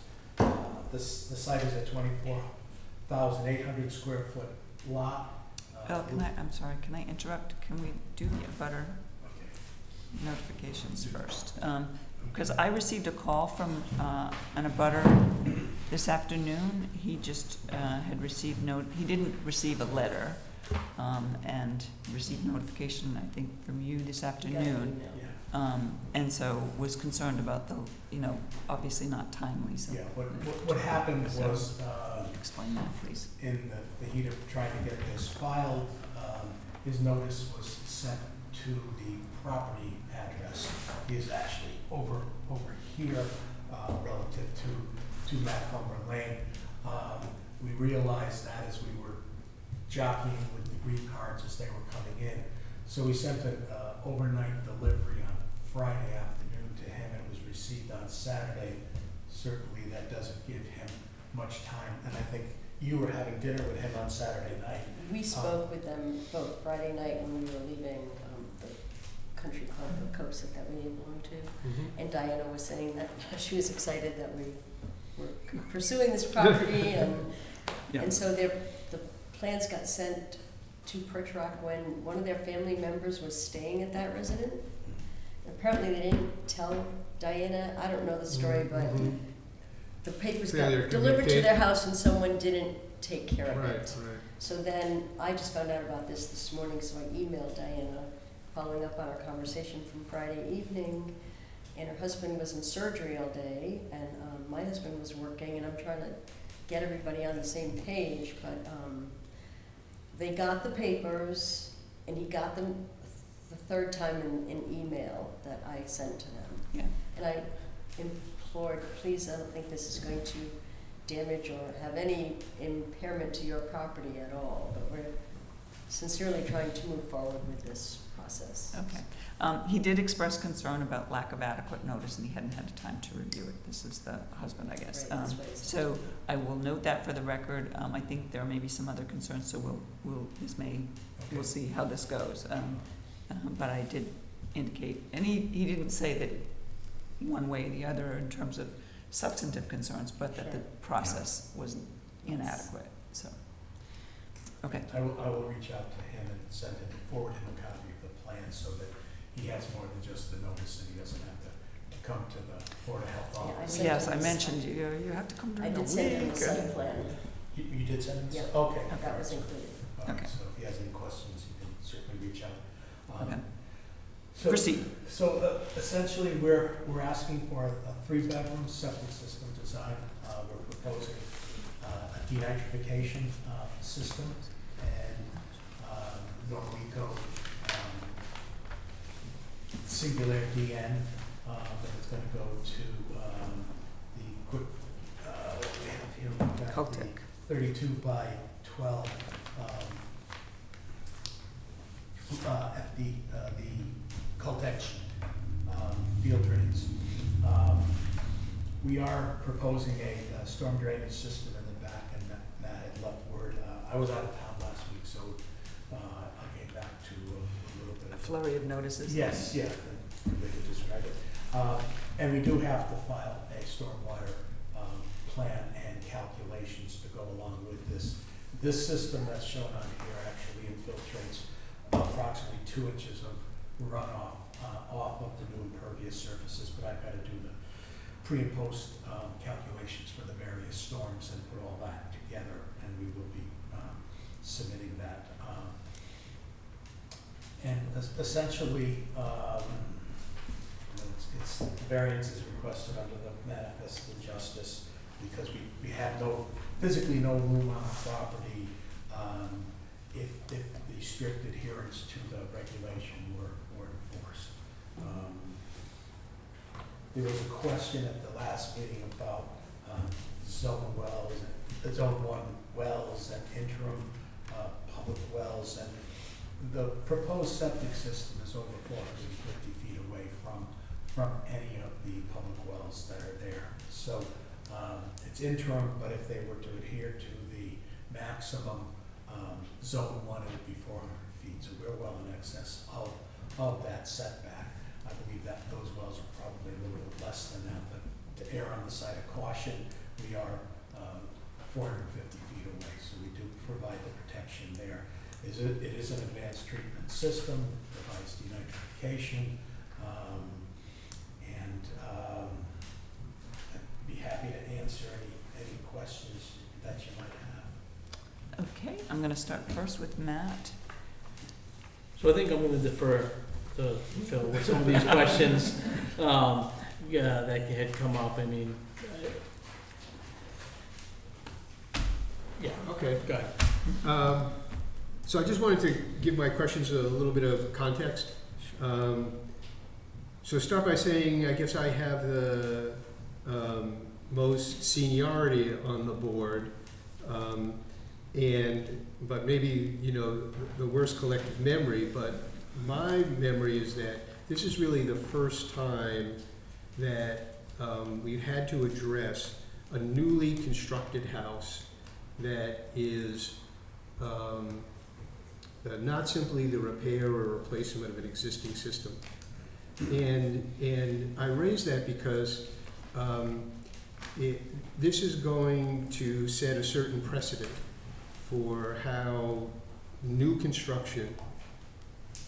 [SPEAKER 8] The site is a 24,800 square foot lot.
[SPEAKER 1] Bill, I'm sorry, can I interrupt? Can we do the abutter
[SPEAKER 8] Okay.
[SPEAKER 1] notifications first? Because I received a call from an abutter This afternoon, he just had received he didn't receive a letter, and received notification, I think, from you this afternoon.
[SPEAKER 8] Yeah.
[SPEAKER 1] And so was concerned about the, obviously not timely, so.
[SPEAKER 8] Yeah, what happened
[SPEAKER 1] So-
[SPEAKER 8] was,
[SPEAKER 1] Explain that, please.
[SPEAKER 8] in the heat of trying to get this filed, his notice was sent to the property address. He is actually over here, relative to Macomber Lane. We realized that as we were jockeying with the green cards as they were coming in. So we sent an overnight delivery on Friday afternoon to him. It was received on Saturday. Certainly that doesn't give him much time. And I think you were having dinner with him on Saturday night.
[SPEAKER 9] We spoke with them both Friday night when we were leaving the country club, the Coates that we belong to. And Diana was saying that she was excited that we were pursuing this property, and so the plans got sent to Perch Rock when one of their family members was staying at that residence. Apparently they didn't tell Diana, I don't know the story, but the papers
[SPEAKER 3] Failure
[SPEAKER 9] got delivered to
[SPEAKER 3] communication.
[SPEAKER 9] their house and someone didn't take care of
[SPEAKER 3] Right,
[SPEAKER 9] it.
[SPEAKER 3] right.
[SPEAKER 9] So then I just found out about this morning, so I emailed Diana, following up on our conversation from Friday evening. And her husband was in surgery all day, and my husband was working, and I'm trying to get everybody on the same page, but they got the papers, and he got them the third time in email that I sent to them.
[SPEAKER 1] Yeah.
[SPEAKER 9] And I implored, please, I don't think this is going to damage or have any impairment to your property at all, but we're sincerely trying to move forward with this process.
[SPEAKER 1] Okay. He did express concern about lack of adequate notice, and he hadn't had time to review it. This is the husband, I guess.
[SPEAKER 9] Right, that's what he said.
[SPEAKER 1] So I will note that for the record. I think there may be some other concerns, so we'll see how this goes. But I did indicate, and he didn't say that one way or the other in terms of substantive concerns, but that the
[SPEAKER 9] Sure.
[SPEAKER 1] process was inadequate, so. Okay.
[SPEAKER 8] I will reach out to him and forward him a copy of the plan so that he has more than just the notice and he doesn't have to come to the Board of Health
[SPEAKER 9] Yeah, I
[SPEAKER 8] office.
[SPEAKER 9] sent
[SPEAKER 1] Yes,
[SPEAKER 9] him
[SPEAKER 1] I
[SPEAKER 9] the
[SPEAKER 1] mentioned
[SPEAKER 9] site.
[SPEAKER 1] you have to come
[SPEAKER 9] I
[SPEAKER 1] during the
[SPEAKER 9] did send him
[SPEAKER 1] week.
[SPEAKER 9] the site plan,
[SPEAKER 8] You did send him?
[SPEAKER 9] Yeah.
[SPEAKER 8] Okay.
[SPEAKER 9] that was included.
[SPEAKER 8] All right,
[SPEAKER 1] Okay.
[SPEAKER 8] so if he has any questions, he can certainly reach out.
[SPEAKER 1] Okay.
[SPEAKER 8] So-
[SPEAKER 1] Proceed.
[SPEAKER 8] So essentially, we're asking for a 3-bedroom septic system design. We're proposing a denitrification system and Norweco singular DN that is going to go to the quick, what we have here, we've got the
[SPEAKER 1] Caltech.
[SPEAKER 8] 32 by 12 FD, the Caltech field drains. We are proposing a storm drainage system in the back, and Matt had left word. I was out of town last week, so I came back to a little bit
[SPEAKER 1] A
[SPEAKER 8] of.
[SPEAKER 1] flurry of notices.
[SPEAKER 8] Yes, yeah, good way to describe it. And we do have to file a stormwater plan and calculations to go along with this. This system that's shown on here actually infiltrates approximately 2 inches of runoff off of the new impervious surfaces, but I've got to do the pre and post calculations for the various storms and put all that together, and we will be submitting that. And essentially, it's the variance is requested under the manifest injustice because we have physically no room on the property if the strict adherence to the regulation were enforced. There was a question at the last meeting about zone 1 wells and interim public wells, and the proposed septic system is over 450 feet away from any of the public wells that are there. So it's interim, but if they were to adhere to the maximum zone 1, it would be 400 feet. So we're well in excess of that setback. I believe that those wells are probably a little bit less than that, but to err on the side of caution, we are 450 feet away, so we do provide the protection there. It is an advanced treatment system, provides denitrification, and I'd be happy to answer any questions that you might have.
[SPEAKER 1] Okay, I'm gonna start first with Matt.
[SPEAKER 4] So I think I'm gonna defer to Phil with some of these questions, that had come up. I mean, yeah,
[SPEAKER 3] Okay.
[SPEAKER 4] go ahead.
[SPEAKER 3] So I just wanted to give my questions a little bit of context. So start by saying, I guess I have the most seniority on the board, but maybe, the worst collective memory, but my memory is that this is really the first time that we've had to address a newly constructed house that is not simply the repair or replacement of an existing system. And I raise that because this is going to set a certain precedent for how new construction,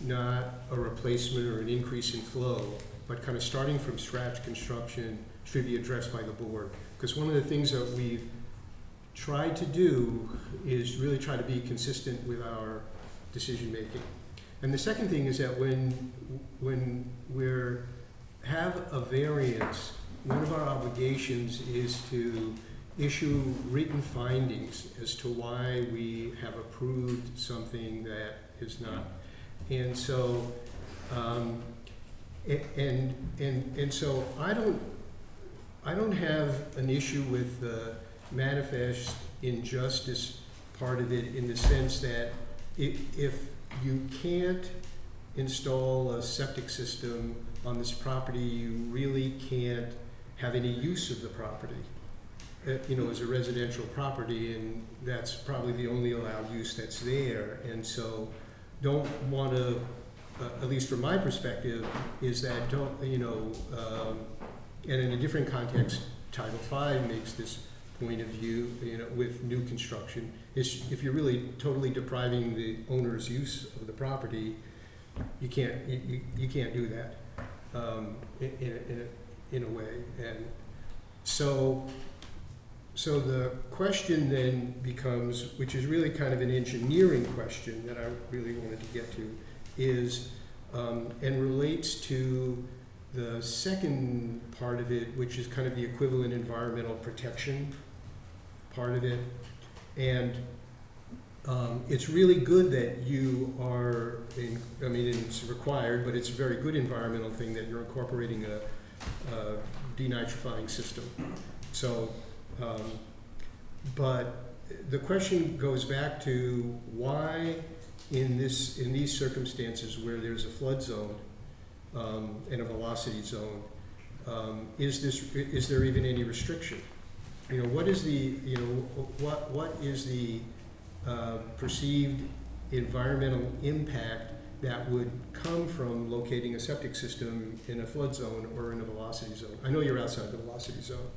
[SPEAKER 3] not a replacement or an increase in flow, but kind of starting from scratch construction, should be addressed by the board. Because one of the things that we've tried to do is really try to be consistent with our decision making. And the second thing is that when we have a variance, one of our obligations is to issue written findings as to why we have approved something that is not. And so, and so I don't have an issue with the manifest injustice part of it, in the sense that if you can't install a septic system on this property, you really can't have any use of the property, as a residential property, and that's probably the only allowed use that's there. And so don't want to, at least from my perspective, is that and in a different context, Title V makes this point of view, with new construction, is if you're really totally depriving the owner's use of the property, you can't do that in a way. And so the question then becomes, which is really kind of an engineering question that I really wanted to get to, is and relates to the second part of it, which is kind of the equivalent environmental protection part of it. And it's really good that you are, it's required, but it's a very good environmental thing that you're incorporating a denitrifying system. So, but the question goes back to why in these circumstances where there's a flood zone and a velocity zone, is there even any restriction? What is the perceived environmental impact that would come from locating a septic system in a flood zone or in a velocity zone? I know you're outside the velocity zone.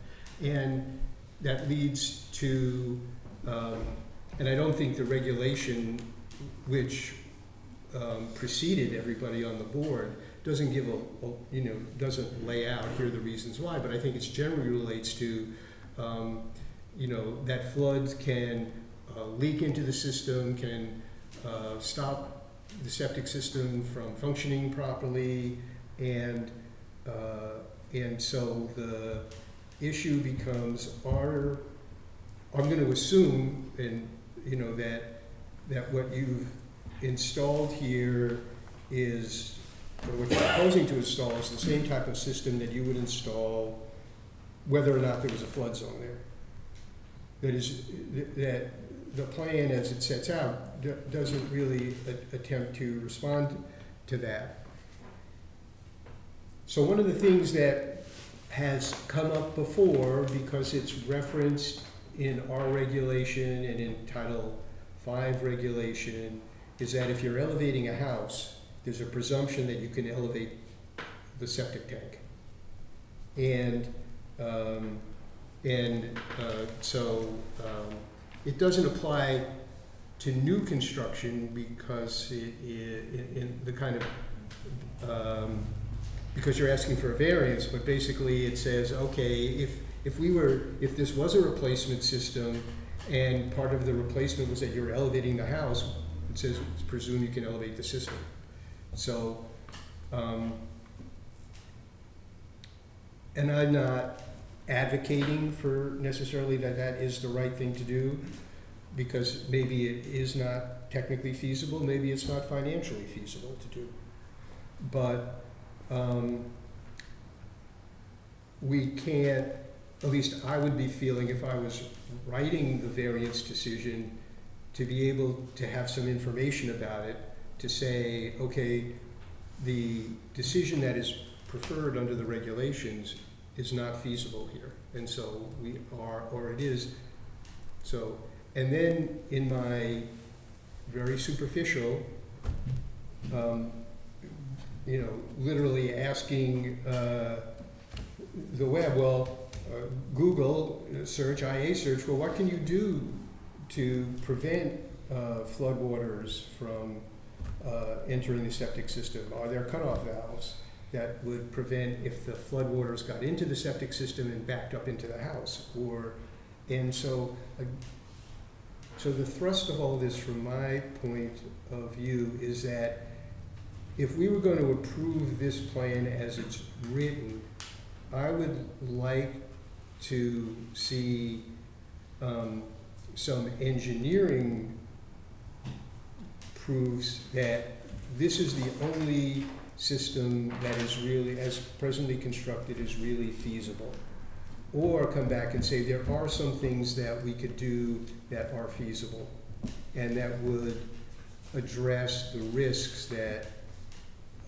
[SPEAKER 3] And that leads to, and I don't think the regulation which preceded everybody on the board doesn't give doesn't lay out, here are the reasons why, but I think it generally relates to, that floods can leak into the system, can stop the septic system from functioning properly, and so the issue becomes, I'm going to assume, and that what you've installed here is, or what you're proposing to install is the same type of system that you would install whether or not there was a flood zone there. That is, that the plan as it sets out doesn't really attempt to respond to that. So one of the things that has come up before, because it's referenced in our regulation and in Title V regulation, is that if you're elevating a house, there's a presumption that you can elevate the septic tank. So it doesn't apply to new construction because because you're asking for a variance, but basically it says, okay, if this was a replacement system and part of the replacement was that you're elevating the house, it says, presume you can elevate the system. So, and I'm not advocating for necessarily that is the right thing to do, because maybe it is not technically feasible, maybe it's not financially feasible to do. But we can't, at least I would be feeling if I was writing the variance decision, to be able to have some information about it, to say, okay, the decision that is preferred under the regulations is not feasible here. And so we are, or it is. So, and then in my very superficial, literally asking the web, Google search, IA search, what can you do to prevent floodwaters from entering the septic system? Are there cutoff valves that would prevent if the floodwaters got into the septic system and backed up into the house? So the thrust of all this from my point of view is that if we were going to approve this plan as it's written, I would like to see some engineering proofs that this is the only system that is really, as presently constructed, is really feasible. Or come back and say there are some things that we could do that are feasible and that would address the risks that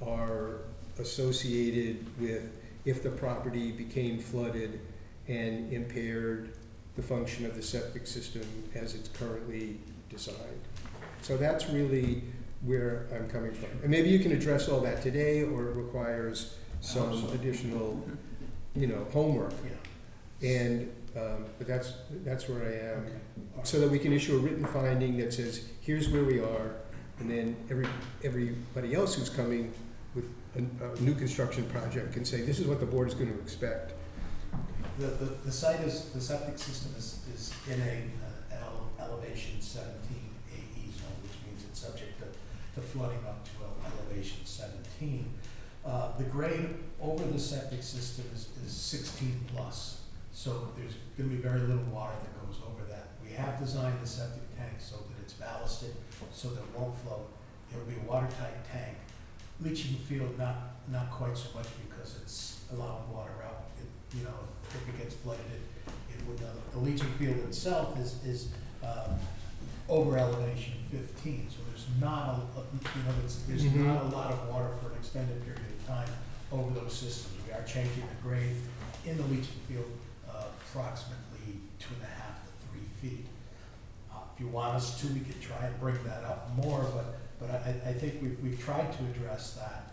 [SPEAKER 3] are associated with if the property became flooded and impaired the function of the septic system as it's currently designed. So that's really where I'm coming from. And maybe you can address all that today, or it requires some additional, homework.
[SPEAKER 8] Yeah.
[SPEAKER 3] And, but that's where I am.
[SPEAKER 8] Okay. All right.
[SPEAKER 3] So that we can issue a written finding that says, here's where we are, and then everybody else who's coming with a new construction project can say, this is what the board is going to expect.
[SPEAKER 8] The site is, the septic system is in an elevation 17 AE zone, which means it's subject to flooding up to elevation 17. The grade over the septic system is 16 plus, so there's going to be very little water that goes over that. We have designed the septic tank so that it's ballasted, so that it won't float. It'll be a watertight tank. Leaching field, not quite so much, because it's allowing water out. If it gets flooded, it would not. The leaching field itself is over elevation 15, so there's not there's not a lot of water for an extended period of time over those systems. We are changing the grade in the leaching field approximately 2.5 to 3 feet. If you want us to, we could try and bring that up more, but I think we've tried to address that.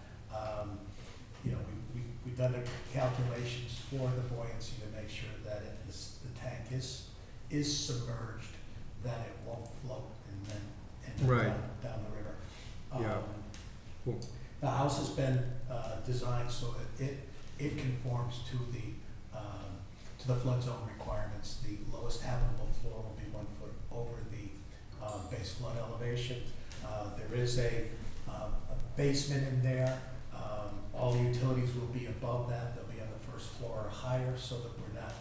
[SPEAKER 8] We've done the calculations for the buoyancy to make sure that if the tank is submerged, that it won't float and then
[SPEAKER 3] Right.
[SPEAKER 8] down the river.
[SPEAKER 3] Yeah. Cool.
[SPEAKER 8] The house has been designed so that it conforms to the flood zone requirements. The lowest habitable floor will be 1 foot over the base flood elevation. There is a basement in there. All the utilities will be above that. They'll be on the first floor or higher, so that we're not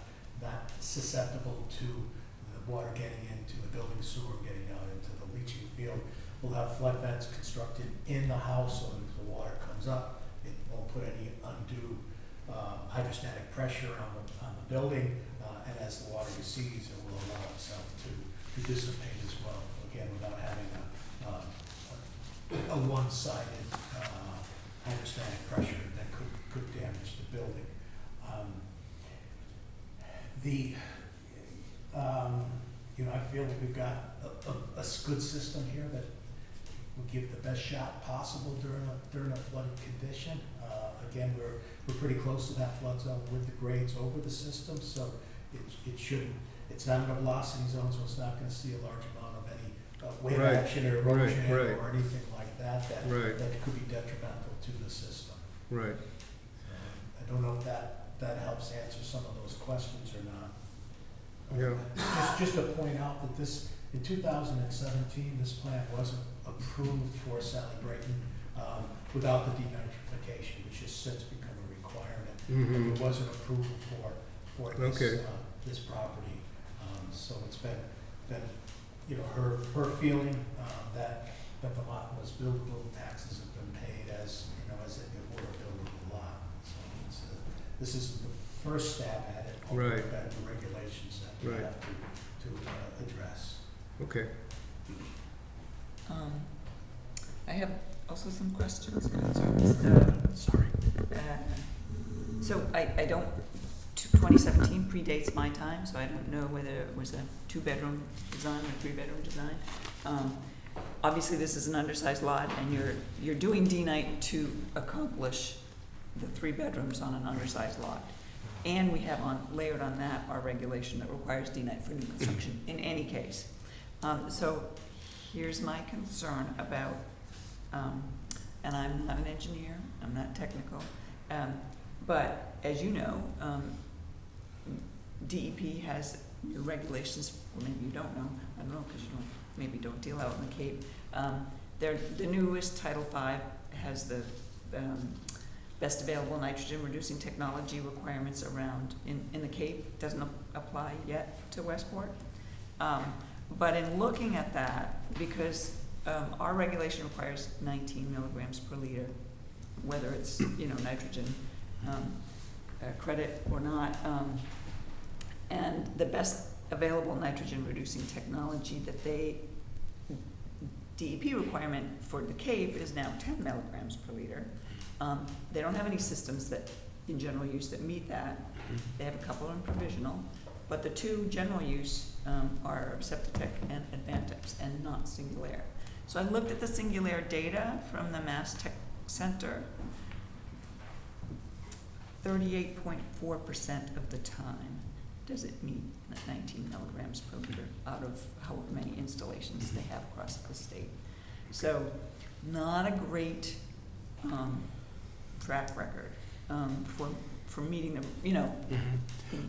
[SPEAKER 8] susceptible to the water getting into the building sewer, getting out into the leaching field. We'll have flood vents constructed in the house, so that if the water comes up, it won't put any undue hydrostatic pressure on the building, and as the water recedes, it will allow itself to dissipate as well, again, without having a one-sided hydrostatic pressure that could damage the building. I feel that we've got a good system here that will give the best shot possible during a flooded condition. Again, we're pretty close to that flood zone with the grades over the system, so it shouldn't. It's not in a velocity zone, so it's not going to see a large amount of any wave
[SPEAKER 3] Right.
[SPEAKER 8] action or erosion
[SPEAKER 3] Right.
[SPEAKER 8] or anything like that
[SPEAKER 3] Right.
[SPEAKER 8] that could be detrimental to the system.
[SPEAKER 3] Right.
[SPEAKER 8] I don't know if that that helps answer some of those questions or not.
[SPEAKER 7] Yeah.
[SPEAKER 8] Just to point out that this, in 2017, this plant wasn't approved for Sally Brayton without the denitrification, which has since become a requirement.
[SPEAKER 7] Mhm.
[SPEAKER 8] There wasn't approval for this,
[SPEAKER 7] Okay.
[SPEAKER 8] this property. So it's been, you know, her feeling that the lot was buildable, taxes have been paid as, you know, as if it were a buildable lot. So it's, this is the first stab at it. although
[SPEAKER 7] Right.
[SPEAKER 8] we've got the regulations that we
[SPEAKER 7] Right.
[SPEAKER 8] have to address.
[SPEAKER 7] Okay.
[SPEAKER 1] I have also some questions, concerns.
[SPEAKER 8] Sorry.
[SPEAKER 1] So I don't, 2017 predates my time, so I don't know whether it was a two-bedroom design or three-bedroom design. Obviously, this is an undersized lot, and you're doing D-Night to accomplish the 3 bedrooms on an undersized lot. And we have layered on that our regulation that requires D-Night for new construction in any case. So here's my concern about, and I'm not an engineer, I'm not technical, but as you know, DEP has new regulations, or maybe you don't know, I don't know, because you maybe don't deal out in the Cape. The newest Title V has the best available nitrogen reducing technology requirements around in the Cape. Doesn't apply yet to Westport. But in looking at that, because our regulation requires 19 milligrams per liter, whether it's nitrogen credit or not, and the best available nitrogen reducing technology that DEP requirement for the Cape is now 10 milligrams per liter. They don't have any systems that in general use that meet that. They have a couple in provisional, but the 2 general use are Septitech and Advantex, and not Singulair. So I looked at the Singulair data from the Mass Tech Center. 38.4% of the time does it meet 19 milligrams per liter out of however many installations they have across the state. So not a great track record for meeting the,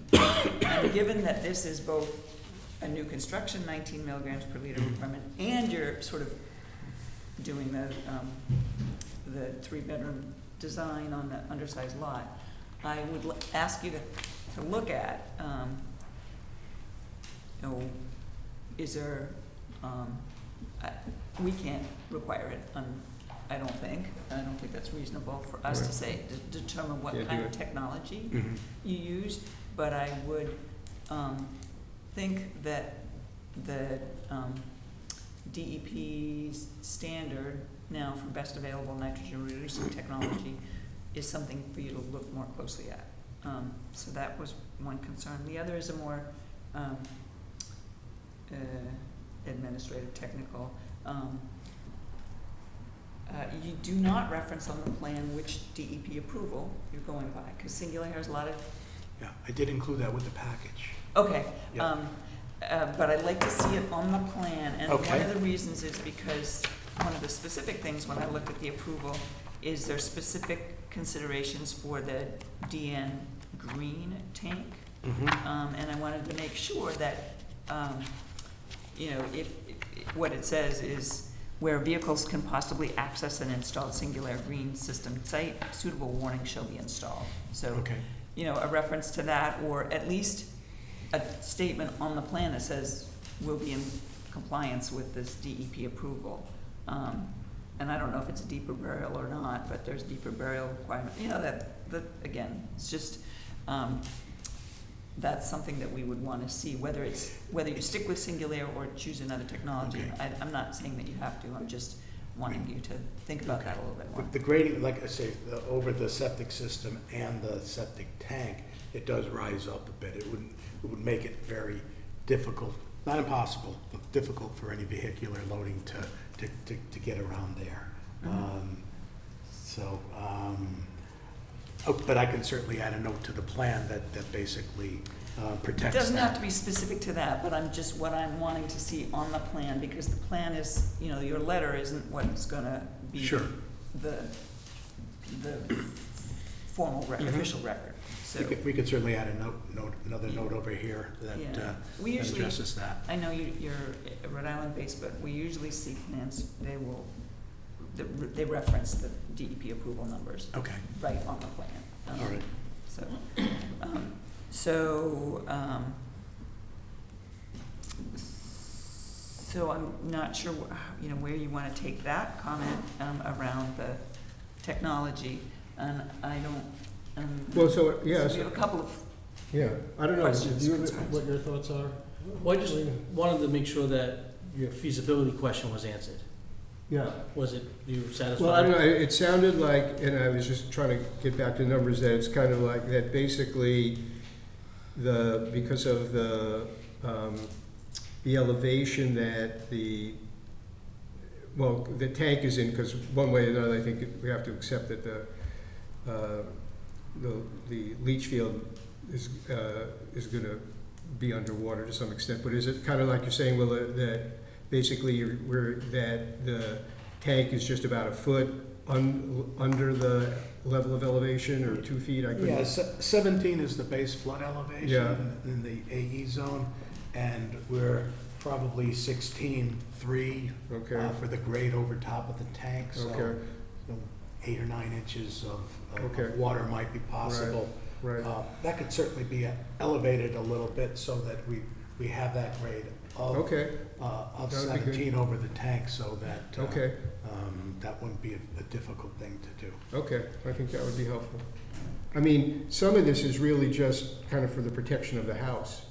[SPEAKER 1] and given that this is both a new construction 19 milligrams per liter requirement, and you're sort of doing the 3-bedroom design on the undersized lot, I would ask you to look at, is there, we can't require it, I don't think that's reasonable for us to say, to determine what
[SPEAKER 7] Can't
[SPEAKER 1] kind
[SPEAKER 7] do
[SPEAKER 1] of
[SPEAKER 7] it.
[SPEAKER 1] technology you use, but I would think that the DEP's standard now for best available nitrogen reducing technology is something for you to look more closely at. So that was one concern. The other is a more administrative, technical. You do not reference on the plan which DEP approval you're going by, because Singular has a lot of.
[SPEAKER 8] Yeah, I did include that with the package.
[SPEAKER 1] Okay.
[SPEAKER 8] Yeah.
[SPEAKER 1] But I'd like to see it on the plan, and
[SPEAKER 8] Okay.
[SPEAKER 1] one of the reasons is because one of the specific things when I looked at the approval is there specific considerations for the DN green tank. And I wanted to make sure that, if what it says is where vehicles can possibly access an installed Singular green system site, suitable warning shall be installed. So,
[SPEAKER 8] Okay.
[SPEAKER 1] A reference to that, or at least a statement on the plan that says we'll be in compliance with this DEP approval. And I don't know if it's a deeper burial or not, but there's deeper burial requirement. That again, it's just, that's something that we would want to see, whether you stick with Singular or choose another technology.
[SPEAKER 8] Okay.
[SPEAKER 1] I'm not saying that you have to, I'm just wanting you to think about that a little bit more.
[SPEAKER 10] The grading, like I say, over the septic system and the septic tank, it does rise up a bit. It would make it very difficult, not impossible, but difficult for any vehicular loading to get around there. But I can certainly add a note to the plan that basically protects
[SPEAKER 1] It doesn't
[SPEAKER 10] that.
[SPEAKER 1] have to be specific to that, but what I'm wanting to see on the plan, because the plan is, your letter isn't what's gonna be
[SPEAKER 10] Sure.
[SPEAKER 1] the formal official record. So,
[SPEAKER 10] We could certainly add another note over here that
[SPEAKER 1] yeah, we
[SPEAKER 10] that
[SPEAKER 1] usually,
[SPEAKER 10] addresses that.
[SPEAKER 1] I know you're Rhode Island based, but we usually see plans, they reference the DEP approval numbers
[SPEAKER 10] Okay,
[SPEAKER 1] right on the plan.
[SPEAKER 10] all right.
[SPEAKER 1] So I'm not sure, where you want to take that comment around the technology, and I don't.
[SPEAKER 3] Well, so, yeah,
[SPEAKER 1] So we have a couple of
[SPEAKER 3] yeah, I don't know,
[SPEAKER 1] questions,
[SPEAKER 3] do you,
[SPEAKER 1] concerns.
[SPEAKER 3] what your thoughts are?
[SPEAKER 4] Well, I just wanted to make sure that your feasibility question was answered.
[SPEAKER 3] Yeah.
[SPEAKER 4] Was it, you were satisfied?
[SPEAKER 3] Well, I don't know, it sounded like, and I was just trying to get back to numbers, that it's kind of like, that basically because of the elevation that the tank is in, because one way or another, I think we have to accept that the leach field is gonna be underwater to some extent, but is it kind of like you're saying, Will, that basically that the tank is just about a foot under the level of elevation, or 2 feet? I couldn't.
[SPEAKER 10] Yeah, 17 is the base flood elevation
[SPEAKER 3] Yeah.
[SPEAKER 10] in the AE zone, and we're probably 16.3
[SPEAKER 3] Okay.
[SPEAKER 10] for the grade over top of the tank, so
[SPEAKER 3] Okay.
[SPEAKER 10] 8 or 9 inches of
[SPEAKER 3] Okay.
[SPEAKER 10] water might be possible.
[SPEAKER 3] Right.
[SPEAKER 10] That could certainly be elevated a little bit so that we have that grade of
[SPEAKER 3] Okay.
[SPEAKER 10] of
[SPEAKER 3] That would be good.
[SPEAKER 10] 17 over the tank, so that
[SPEAKER 3] Okay.
[SPEAKER 10] that wouldn't be a difficult thing to do.
[SPEAKER 3] Okay, I think that would be helpful. I mean, some of this is really just kind of for the protection of the house,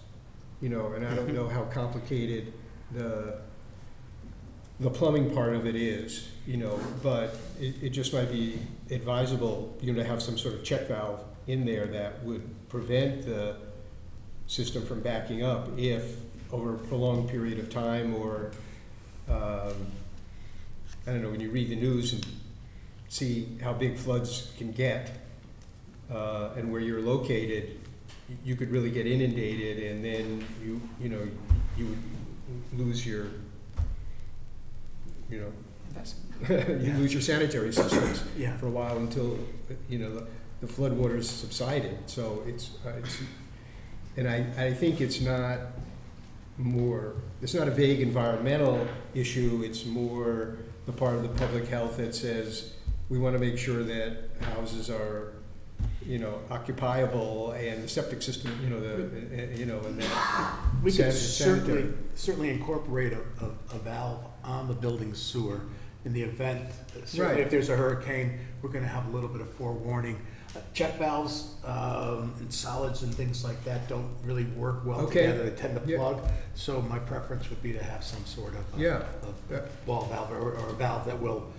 [SPEAKER 3] and I don't know how complicated the plumbing part of it is, but it just might be advisable, to have some sort of check valve in there that would prevent the system from backing up if, over a prolonged period of time, or, I don't know, when you read the news and see how big floods can get, and where you're located, you could really get inundated, and then you would lose your, you lose your sanitary systems
[SPEAKER 10] Yeah.
[SPEAKER 3] for a while until, the floodwaters subsided. So it's and I think it's not a vague environmental issue, it's more the part of the public health that says, we want to make sure that houses are, occupiable, and the septic system, and that.
[SPEAKER 10] We could
[SPEAKER 3] sanitary.
[SPEAKER 10] certainly incorporate a valve on the building sewer in the event, certainly
[SPEAKER 3] Right.
[SPEAKER 10] if there's a hurricane, we're gonna have a little bit of forewarning. Check valves and solids and things like that don't really work well
[SPEAKER 3] Okay.
[SPEAKER 10] together, they tend to
[SPEAKER 3] Yeah.
[SPEAKER 10] plug. So my preference would be to have some sort of
[SPEAKER 3] Yeah.
[SPEAKER 10] a wall valve or a valve that will,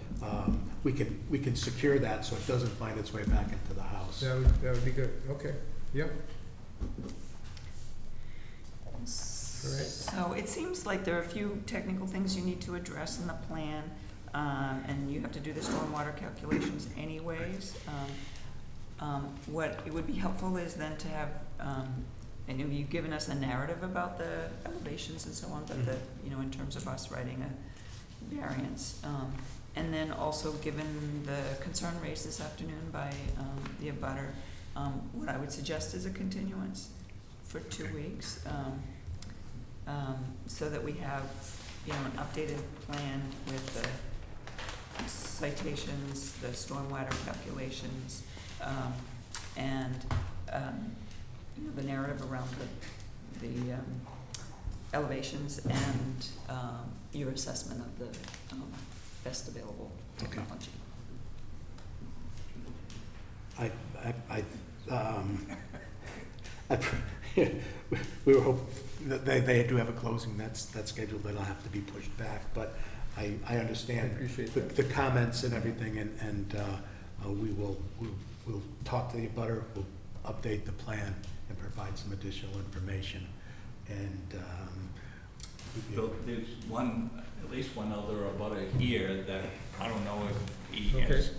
[SPEAKER 10] we can secure that so it doesn't find its way back into the house.
[SPEAKER 3] That would be good, okay, yep.
[SPEAKER 1] So it seems like there are a few technical things you need to address in the plan, and you have to do the stormwater calculations anyways. What it would be helpful is then to have, I know you've given us a narrative about the elevations and so on, but in terms of us writing a variance. And then also, given the concern raised this afternoon by the abutter, what I would suggest is a continuance for 2 weeks, so that we have, an updated plan with the citations, the stormwater calculations, and the narrative around the elevations, and your assessment of the best available technology.
[SPEAKER 10] We were hoping that they do have a closing that's scheduled, that'll have to be pushed back, but I understand
[SPEAKER 3] Appreciate
[SPEAKER 10] the comments and everything, and we'll talk to the abutter, we'll update the plan and provide some additional information, and
[SPEAKER 11] So there's at least one other abutter here that I don't know if he
[SPEAKER 3] Okay.
[SPEAKER 11] has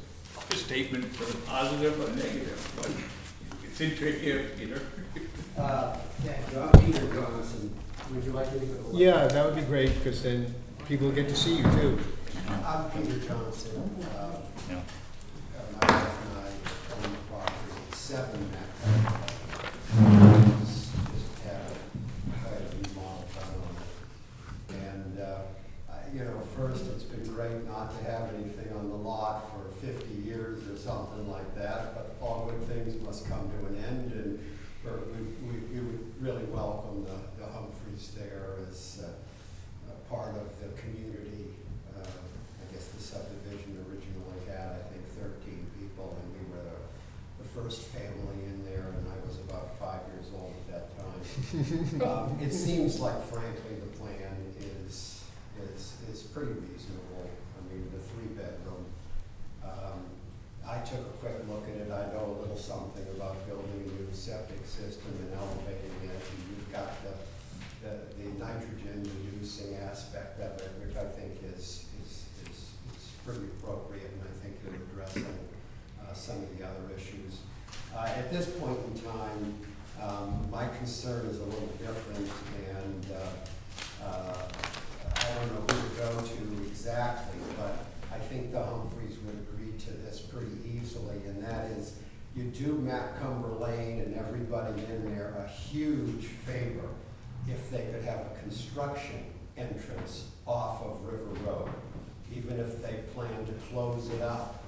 [SPEAKER 11] a statement for the positive or negative, but it's in here, Peter.
[SPEAKER 12] I'm Peter Johnson. Would you like me to go?
[SPEAKER 3] Yeah, that would be great, because then people get to see you too.
[SPEAKER 12] I'm Peter Johnson.
[SPEAKER 11] Yeah.
[SPEAKER 12] My wife and I own the property. 7 just had quite a remodel done on it. And, you know, first, it's been great not to have anything on the lot for 50 years or something like that, but all good things must come to an end, and we would really welcome the Humphreys there as part of the community. I guess the subdivision originally had, I think, 13 people, and we were the first family in there, and I was about 5 years old at that time. It seems like, frankly, the plan is pretty reasonable. I mean, the 3-bedroom. I took a quick look at it. I know a little something about building a new septic system and elevating it. And you've got the nitrogen reducing aspect of it, which I think is pretty appropriate, and I think you're addressing some of the other issues. At this point in time, my concern is a little different, and I don't know who to go to exactly, but I think the Humphreys would agree to this pretty easily, and that is, you do Macumber Lane and everybody in there a huge favor if they could have a construction entrance off of River Road. Even if they plan to close it up,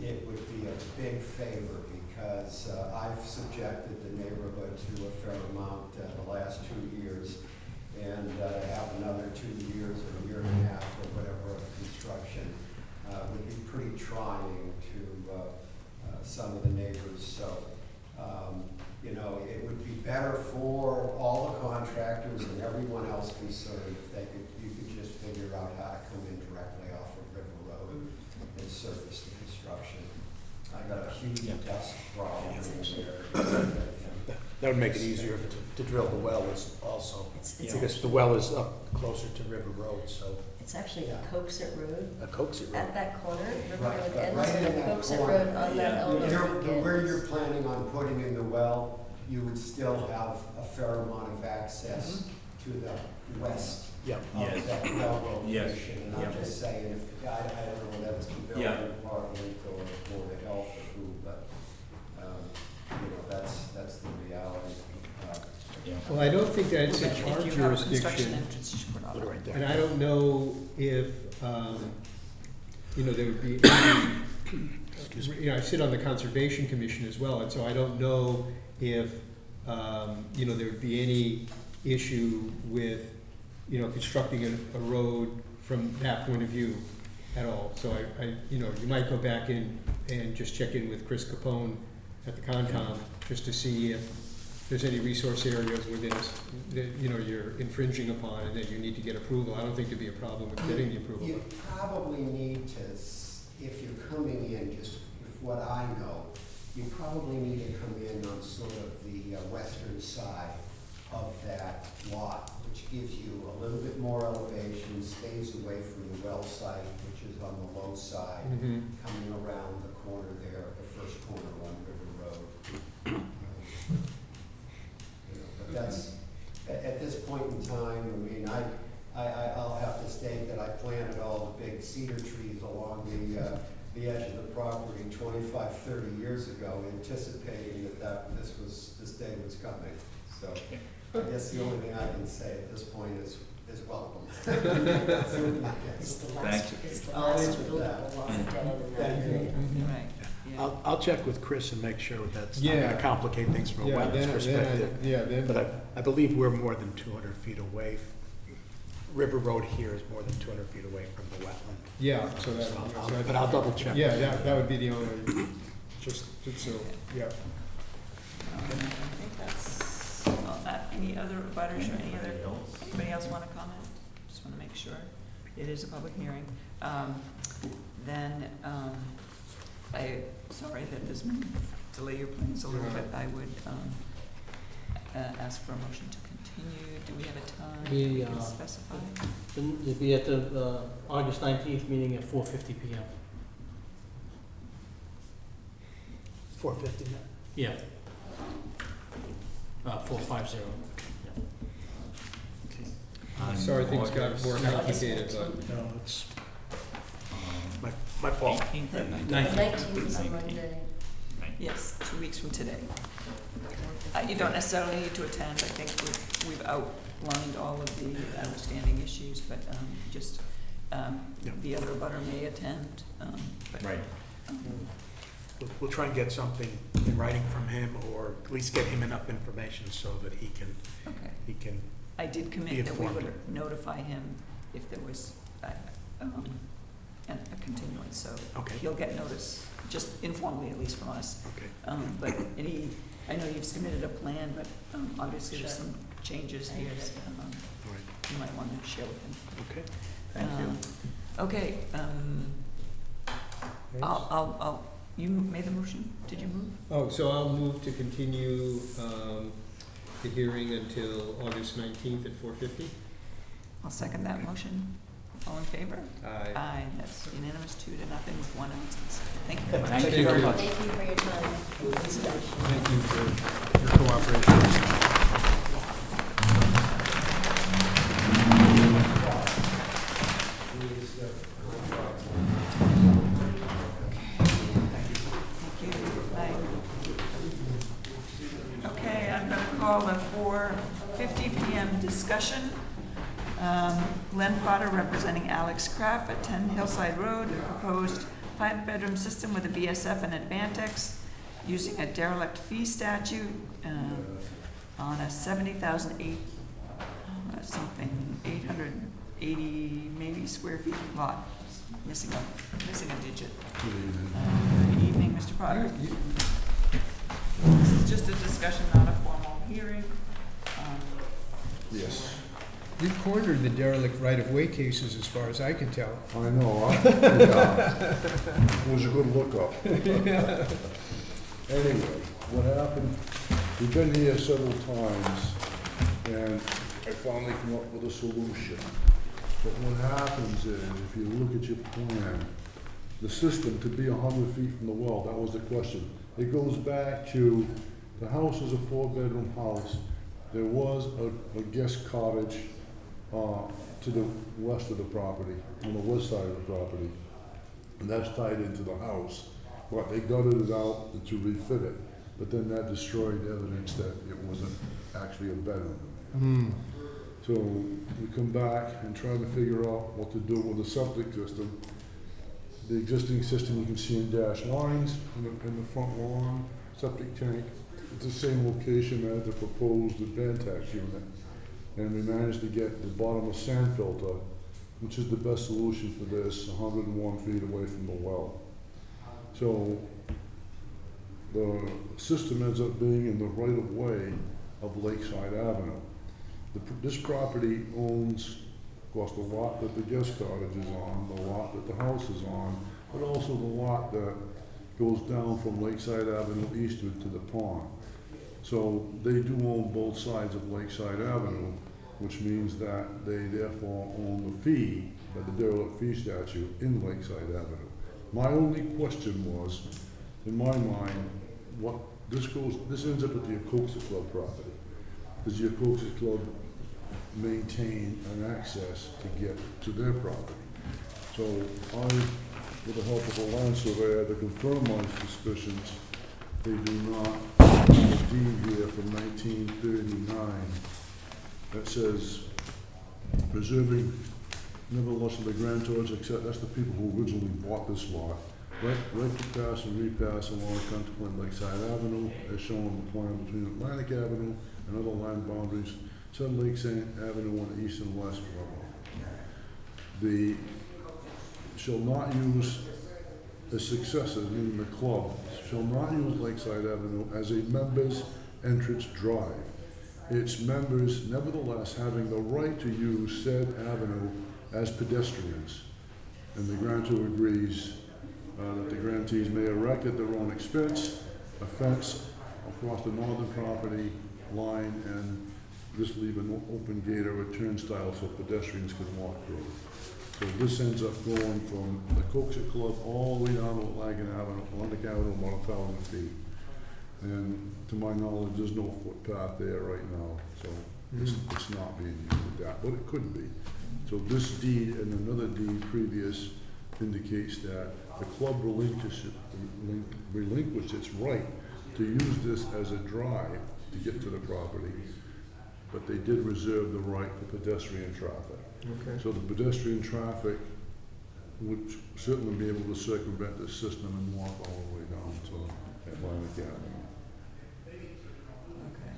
[SPEAKER 12] it would be a big favor, because I've subjected the neighborhood to a fair amount the last 2 years, and have another 2 years or a year and a half or whatever of construction would be pretty trying to some of the neighbors. So, you know, it would be better for all the contractors and everyone else concerned if you could just figure out how to come in directly off of River Road and service the construction. I got a huge dust problem in there.
[SPEAKER 10] That would make it easier to drill the well also,
[SPEAKER 9] It's
[SPEAKER 10] because the well is up closer to River Road, so.
[SPEAKER 9] It's actually a Coxet Road.
[SPEAKER 10] A Coxet Road.
[SPEAKER 9] At that corner, River
[SPEAKER 12] Right,
[SPEAKER 9] Road
[SPEAKER 12] but
[SPEAKER 9] ends
[SPEAKER 12] right in
[SPEAKER 9] and
[SPEAKER 12] that
[SPEAKER 9] Coxet
[SPEAKER 12] corner.
[SPEAKER 9] Road on that elbow
[SPEAKER 12] Where
[SPEAKER 9] begins.
[SPEAKER 12] you're planning on putting in the well, you would still have a fair amount of access to the west
[SPEAKER 10] Yeah.
[SPEAKER 12] of that well
[SPEAKER 11] Yes.
[SPEAKER 12] location. And I'm
[SPEAKER 11] Yeah.
[SPEAKER 12] just saying, if, I don't know whether that's the
[SPEAKER 11] Yeah.
[SPEAKER 12] building department or Board of Health or who, but, you know, that's the reality.
[SPEAKER 3] Well, I don't think that's
[SPEAKER 1] If
[SPEAKER 3] in
[SPEAKER 1] you
[SPEAKER 3] our
[SPEAKER 1] have a construction
[SPEAKER 3] jurisdiction,
[SPEAKER 1] entrance, you should put it on.
[SPEAKER 10] Put it right there.
[SPEAKER 3] and I don't know if, you know, there would be any, you know, I sit on the Conservation Commission as well, and so I don't know if, you know, there would be any issue with, you know, constructing a road from that point of view at all. So I, you know, you might go back in and just check in with Chris Capone at the Concom, just to see if there's any resource areas within us that, you know, you're infringing upon and that you need to get approval. I don't think there'd be a problem with getting the approval.
[SPEAKER 12] You probably need to, if you're coming in, just with what I know, you probably need to come in on sort of the western side of that lot, which gives you a little bit more elevation, stays away from the well site, which is on the low side,
[SPEAKER 3] Mhm.
[SPEAKER 12] coming around the corner there, the first corner on River Road. You know, but that's, at this point in time, I mean, I'll have to state that I planted all the big cedar trees along the edge of the property 25, 30 years ago, anticipating that this day was coming. So I guess the only thing I can say at this point is welcome.
[SPEAKER 9] It's the last, it's the
[SPEAKER 12] I'll
[SPEAKER 9] last
[SPEAKER 12] answer that.
[SPEAKER 9] buildable lot down in that
[SPEAKER 12] Thank you.
[SPEAKER 9] area.
[SPEAKER 1] Right, yeah.
[SPEAKER 10] I'll check with Chris and make sure that's not
[SPEAKER 3] Yeah.
[SPEAKER 10] gonna complicate things from a
[SPEAKER 3] Yeah,
[SPEAKER 10] wetlands perspective.
[SPEAKER 3] then,
[SPEAKER 10] But I believe we're more than 200 feet away. River Road here is more than 200 feet away from the wetland.
[SPEAKER 3] yeah, so that.
[SPEAKER 10] But I'll double check.
[SPEAKER 3] Yeah, that would be the only, just so, yeah.
[SPEAKER 1] I think that's, well, any other butters or anybody else want to comment? Just want to make sure. It is a public hearing. Then, sorry that this may delay your plans a little bit. I would ask for a motion to continue. Do we have a time we can specify?
[SPEAKER 4] It'll be at the August 19th meeting at 4:50 PM.
[SPEAKER 10] 450.
[SPEAKER 4] Yeah. 450.
[SPEAKER 3] Sorry things got more complicated, but.
[SPEAKER 10] No, it's my fault.
[SPEAKER 11] 18th or 19th?
[SPEAKER 9] The 19th is a Monday.
[SPEAKER 1] Yes, 2 weeks from today. You don't necessarily need to attend, I think we've outlined all of the outstanding issues, but just the other abutter may attend. But,
[SPEAKER 6] Right.
[SPEAKER 10] We'll try and get something in writing from him, or at least get him enough information so that he can,
[SPEAKER 1] I did
[SPEAKER 10] Be
[SPEAKER 1] commit that we
[SPEAKER 10] informed.
[SPEAKER 1] would notify him if there was a continuance, so
[SPEAKER 10] Okay.
[SPEAKER 1] he'll get notice, just informally at least from us.
[SPEAKER 10] okay.
[SPEAKER 1] But I know you've submitted a plan, but obviously there's some changes here that
[SPEAKER 10] All right.
[SPEAKER 1] you might want to share with him.
[SPEAKER 10] Okay.
[SPEAKER 11] Thank you.
[SPEAKER 1] Okay, you made the motion? Did you move?
[SPEAKER 3] Oh, so I'll move to continue, the hearing until August 19th at 4:50.
[SPEAKER 1] I'll second that motion. All in favor?
[SPEAKER 3] Aye.
[SPEAKER 1] Aye, that's unanimous, 2-0 with 1 absence. Thank you very much.
[SPEAKER 11] Thank you very much.
[SPEAKER 9] Thank you for your time.
[SPEAKER 3] Thank you for your cooperation.
[SPEAKER 1] Thank you. Bye. Okay, I'm going to call a 4:50 PM discussion. Glenn Potter representing Alex Kraft at 10 Hillside Road, a proposed 5-bedroom system with a BSF and Advantex using a derelict fee statute on a 880 maybe square feet lot. Missing a digit. Good evening, Mr. Potter. This is just a discussion, not a formal hearing.
[SPEAKER 7] Yes. You cornered the derelict right-of-way cases as far as I can tell.
[SPEAKER 13] I know, yeah. It was a good lookup. Anyway, what happened, we've been here several times, and I finally come up with a solution. But what happens is, if you look at your plan, the system to be 100 feet from the well, that was the question. It goes back to, the house is a 4-bedroom house. There was a guest cottage to the west of the property, on the west side of the property, and that's tied into the house. But they gutted it out to refit it, but then that destroyed evidence that it wasn't actually a bedroom. So we come back and try to figure out what to do with the septic system. The existing system you can see in dashed lines in the front lawn, septic tank. It's the same location as the proposed Advantex unit. And we managed to get the bottomless sand filter, which is the best solution for this, 101 feet away from the well. So the system ends up being in the right-of-way of Lakeside Avenue. This property owns, of course, the lot that the guest cottage is on, the lot that the house is on, but also the lot that goes down from Lakeside Avenue eastward to the pond. So they do own both sides of Lakeside Avenue, which means that they therefore own the fee, by the derelict fee statute, in Lakeside Avenue. My only question was, in my mind, this ends up at the Yacoxa Club property. Does the Yacoxa Club maintain an access to get to their property? So I, with the help of a land surveyor to confirm my suspicions, they do not have a deed here from 1939 that says preserving nevertheless of the grantor's, except that's the people who originally bought this lot. Right to pass and repass along consequent Lakeside Avenue, as shown on the plan between Atlantic Avenue and other land boundaries, said Lakeside Avenue on the east and west. The shall not use the successor, meaning the club, shall not use Lakeside Avenue as a members' entrance drive. Its members nevertheless having the right to use said avenue as pedestrians. And the grantor agrees that the grantees may erect at their own expense a fence across the northern property line and just leave an open gate or a turnstile so pedestrians can walk through. So this ends up going from the Yacoxa Club all the way down to Atlantic Avenue, about 1,000 feet. And to my knowledge, there's no footpath there right now, so it's not being used with that, but it could be. So this deed and another deed previous indicates that the club relinquished its right to use this as a drive to get to the property, but they did reserve the right for pedestrian traffic.
[SPEAKER 3] Okay.
[SPEAKER 13] So the pedestrian traffic would certainly be able to circumvent the system and walk all the way down to Atlantic Avenue.
[SPEAKER 1] Okay.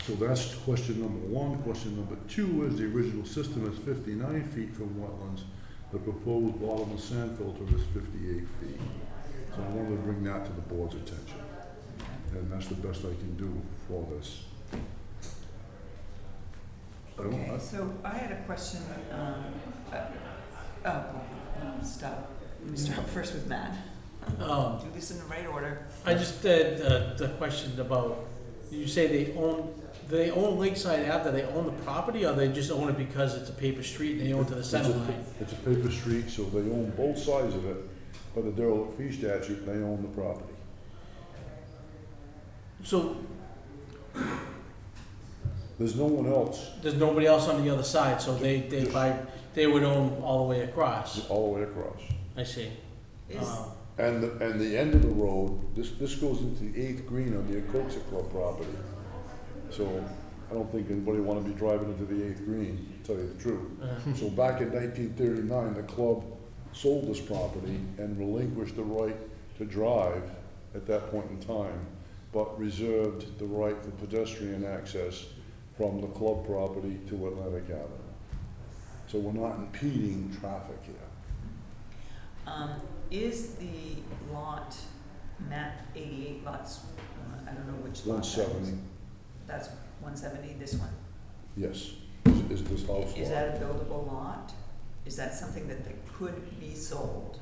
[SPEAKER 13] So that's question number one. Question number two is the original system is 59 feet from wetlands. The proposed bottomless sand filter is 58 feet. So I wanted to bring that to the board's attention. And that's the best I can do for this.
[SPEAKER 1] Okay, so I had a question, stop. Let me start first with Matt. Do this in the right order.
[SPEAKER 4] I just did the question about, you say do they own Lakeside Ave, do they own the property, or they just own it because it's a paper street and they own it to the center line?
[SPEAKER 13] It's a paper street, so they own both sides of it. By the derelict fee statute, they own the property.
[SPEAKER 4] So
[SPEAKER 13] There's no one else
[SPEAKER 4] there's nobody else on the other side, so they would own all the way across.
[SPEAKER 13] all the way across.
[SPEAKER 4] I see.
[SPEAKER 1] Is,
[SPEAKER 13] And the end of the road, this goes into the 8th green on the Ocoxa Club property. So I don't think anybody wanna be driving into the 8th green, to tell you the truth. So back in 1939, the club sold this property and relinquished the right to drive at that point in time, but reserved the right for pedestrian access from the club property to Atlantic Avenue. So we're not impeding traffic here.
[SPEAKER 1] is the lot, map 88 lots, I don't know which lot that is.
[SPEAKER 13] 170,
[SPEAKER 1] That's 170, this one?
[SPEAKER 13] yes, is this house
[SPEAKER 1] Is
[SPEAKER 13] lot.
[SPEAKER 1] that a buildable lot? Is that something that could be sold?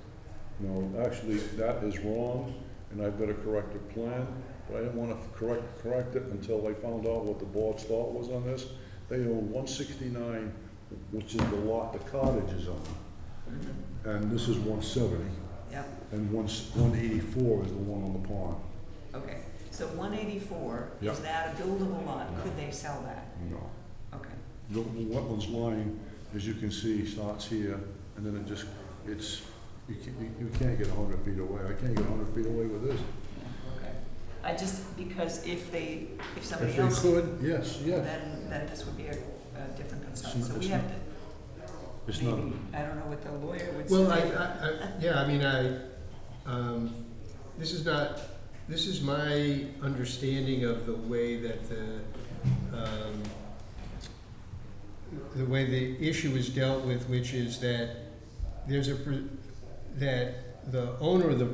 [SPEAKER 13] No, actually, that is wrong, and I've got a corrected plan, but I didn't want to correct it until I found out what the board's thought was on this. They own 169, which is the lot the cottage is on, and this is 170,
[SPEAKER 1] Yep,
[SPEAKER 13] and 184 is the one on the pond.
[SPEAKER 1] okay. So 184,
[SPEAKER 13] Yeah.
[SPEAKER 1] is that a buildable lot? Could they sell that?
[SPEAKER 13] No.
[SPEAKER 1] Okay.
[SPEAKER 13] The wetlands line, as you can see, starts here, and then you can't get 100 feet away. I can't get 100 feet away with this.
[SPEAKER 1] Okay. I just, because if somebody
[SPEAKER 13] If
[SPEAKER 1] else,
[SPEAKER 13] they could, yes.
[SPEAKER 1] then this would be a different concern. So we have to,
[SPEAKER 13] It's not.
[SPEAKER 1] maybe, I don't know what the lawyer would say.
[SPEAKER 3] Well, this is my understanding of the way that the way the issue is dealt with, which is that that the owner of the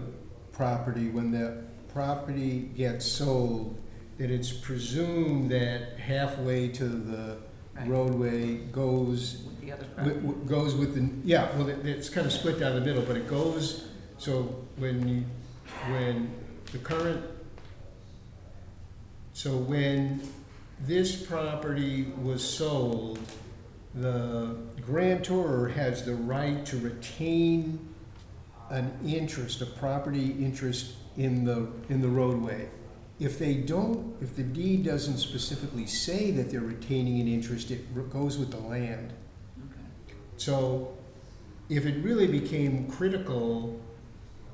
[SPEAKER 3] property, when the property gets sold, that it's presumed that halfway to the
[SPEAKER 1] Right.
[SPEAKER 3] roadway goes
[SPEAKER 1] With the other property.
[SPEAKER 3] goes with the, yeah, well, it's kind of split down the middle, but it goes, so when this property was sold, the grantor has the right to retain an interest, a property interest in the roadway. If they don't, if the deed doesn't specifically say that they're retaining an interest, it goes with the land.
[SPEAKER 1] Okay.
[SPEAKER 3] So if it really became critical,